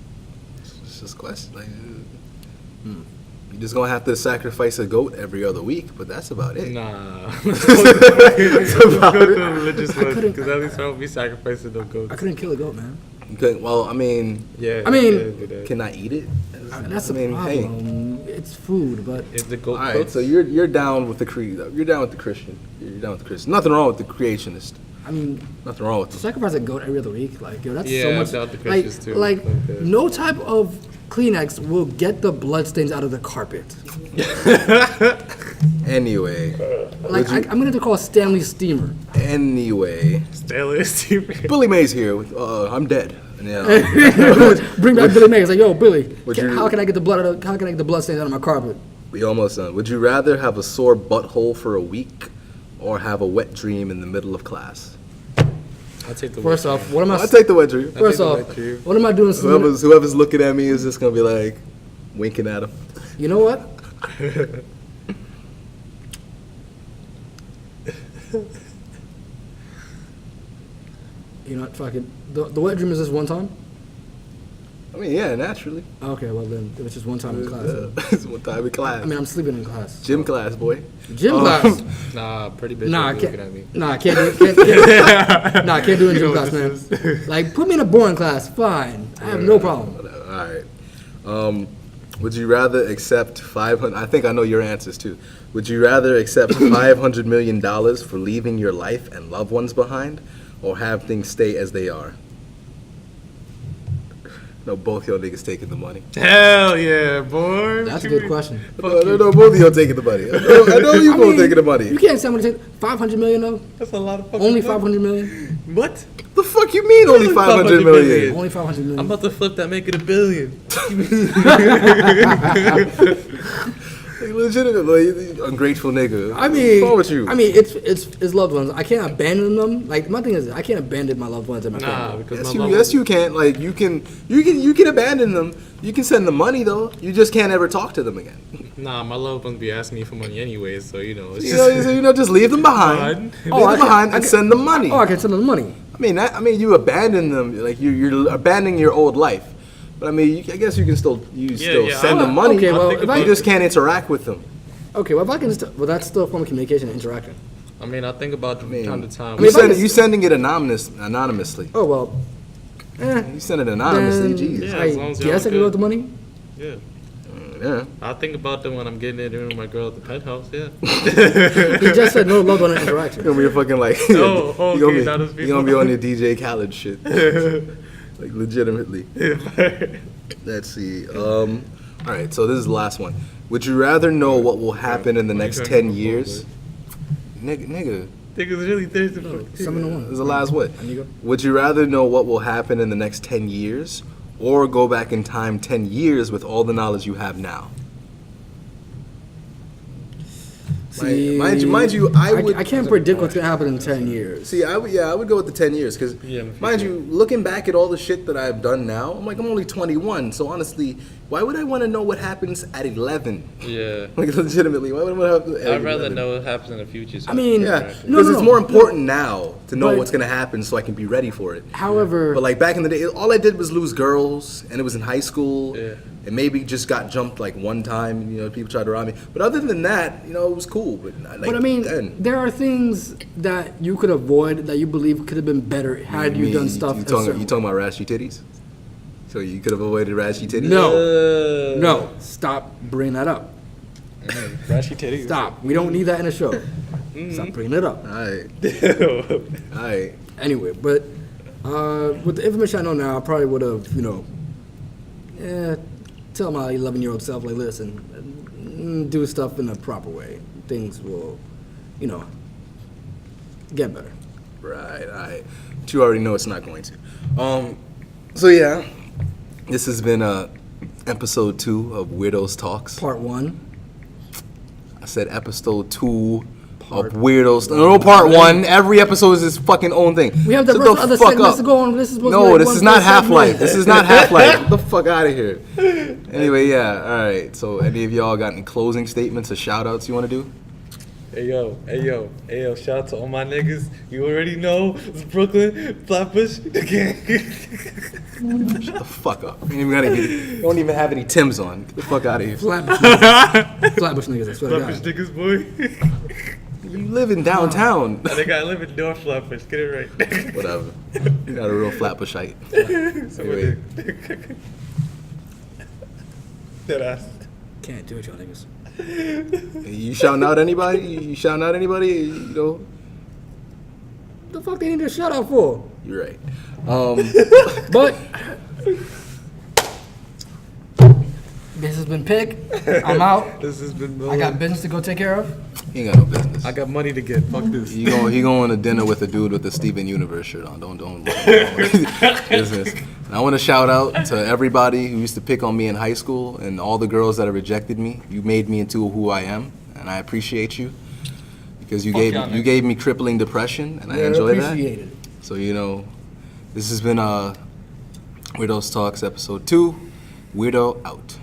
It's just a question. Like, you're just gonna have to sacrifice a goat every other week, but that's about it.
Nah.
That's about
Go to
it.
the religious one,
couldn't-
because at least I won't be sacrificing no goats.
I couldn't kill a goat, man.
Okay, well, I mean,
Yeah.
I mean-
yeah, do that.
can I eat it?
That's
I
the
mean, hey.
problem. It's food, but
Is the goat
All right,
cooked?
so you're down with the You're down with the Christian. You're down with the Christian. Nothing wrong with the creationist.
I mean,
Nothing wrong with
to
them.
sacrifice a goat every other week, like yo, that's
Yeah,
so
I'm
much.
down with the
Like,
Christians, too.
like
Like that.
no type of Kleenex will get the bloodstains out of the carpet.
Anyway,
Like I'm gonna have to call Stanley Steamer.
anyway,
Stanley Steamer.
Billy Mays here. With, I'm dead. Yeah.
Bring back Billy Mays. Like yo, Billy,
Would you-
how can I get the how can I get the bloodstains out of my carpet?
We almost done. Would you rather have a sore butthole for a week or have a wet dream in the middle of class?
I'll take the
First
wet
off, what am I?
I'll take the wet dream.
First
the
off,
wet dream.
what am I doing?
Whoever's looking at me is just gonna be like winking at him.
You know what? You know what? Fuck it. The wet dream is just one time.
I mean, yeah, naturally.
Okay, well then it's just one time in class.
It's one time in class.
I mean, I'm sleeping in class.
Gym class, boy.
Gym class.
Nah, pretty bitch.
Nah, I
looking
can't.
at me.
Nah, I can't do. Nah, I can't do it in gym class, man. Like, put me in a boring class. Fine, I have no problem.
All right. Would you rather accept 500? I think I know your answers too. Would you rather accept $500 million for leaving your life and loved ones behind, or have things stay as they are? No, both y'all niggas taking the money.
Hell yeah, boy.
That's a good question.
No, both of y'all taking the money. I know you both taking the money.
You can't say I'm gonna take 500 million though.
That's a lot of fucking
Only
money.
500 million.
What?
The fuck you mean only 500 million?
Only 500 million.
I'm about to flip that, make it $1 billion.
Like, legitimately, ungrateful nigga.
I mean,
what's wrong with you?
I mean, it's loved ones. I can't abandon them. Like my thing is, I can't abandon my loved ones and my
Nah,
family.
because
Yes,
my
you can. Like you can abandon them. You can send them money though. You just can't ever talk to them again.
Nah, my loved ones be asking me for money anyways, so you know. It's
Just leave them behind.
Fine.
Leave
Oh,
them behind and send them money.
Oh, I can send them money.
I mean, you abandon them. Like you're abandoning your old life. But I mean, I guess you can still send them money.
Okay, well,
if
you
I-
just can't interact with them.
Okay, well if I can just, well that's still a form of communication and interaction.
I mean, I think about from time to time.
mean, if I
You sending it anonymously.
Oh well.
You send it anonymously.
Then,
Jeez.
Yeah,
I
as long as y'all
guess I can
good.
go with the money.
Yeah.
Yeah.
I think about them when I'm getting it in with my girl at the penthouse, yeah.
He just said no loved one interaction.
You're gonna be a fucking like.
Oh, okay,
you're
that was
you're gonna be on your DJ Khaled shit. Like legitimately. Let's see. All right. So this is the last one. Would you rather know what will happen in the next 10 years? Nigga.
Niggas really thirsty for
7-1.
This is the last one.
Amigo.
Would you rather know what will happen in the next 10 years, or go back in time 10 years with all the knowledge you have now?
See,
Mind you,
I can't predict what's gonna happen in 10 years.
See, I would go with the 10 years because,
Yeah, in the
mind
future.
you, looking back at all the shit that I've done now, I'm only 21. So honestly, why would I want to know what happens at 11?
Yeah.
Like legitimately, why would I want to have?
I'd rather know what happens in the future. so
I mean,
Yeah,
interact.
because
No,
it's
no,
more important now to know
But-
what's gonna happen, so I can be ready for it.
However,
But like back in the day, all I did was lose girls, and it was in high school.
Yeah.
And maybe just got jumped like one time. People tried to rob me. But other than that, it was cool. But
but I mean,
then,
there are things that you could avoid that you believe could have been better had you done stuff.
You
a
talking,
certain
you talking about rashy titties? So you could have avoided rashy titties?
No. No, stop bringing that up.
Rashy titties.
Stop. We don't need that in a show. Stop bringing it up.
All right. All right.
Anyway, but with the information I know now, I probably would have, tell my 11-year-old self, like, listen, do stuff in a proper way. Things will, get better.
Right. All right. But you already know it's not going to. So yeah, this has been episode 2 of Weirdos Talks.
Part 1.
I said episode 2 of Weirdos. No, part 1. Every episode is his fucking own thing.
We have the
Shut
rest of other
fuck
segments
up.
to go on. This is supposed to
No,
be like
this
one
is not
per segment.
Half-Life. This is not Half-Life. Get the fuck out of here. Anyway, yeah, all right. So any of y'all got any closing statements or shout-outs you want to do?
Hey yo, shout out to all my niggas. You already know, it's Brooklyn, Flatbush, the gang.
Shut the fuck up. You don't even have any Timbs on. Get the fuck out of here.
Flatbush niggas. Flatbush niggas, I swear to
Flatbush
God.
niggas, boy.
You live in downtown.
I think I live in North Flatbush, get it right.
Whatever. You got a real Flatbushite. Anyway.
Dead ass.
Can't do it, y'all niggas.
You shouting out anybody? You shouting out anybody?
The fuck they need a shout out for?
You're right.
But this has been Pig. I'm out.
This has been
I got business to go take care of.
He ain't got no business.
I got money to get. Fuck this.
He going to dinner with a dude with the Steven Universe shirt on. Don't business. And I want to shout out to everybody who used to pick on me in high school and all the girls that have rejected me. You made me into who I am, and I appreciate you. because you
Fuck y'all
you
niggas.
gave me crippling depression, and I
Yeah,
enjoy that.
appreciate it.
So this has been Weirdos Talks episode 2. Weirdo out.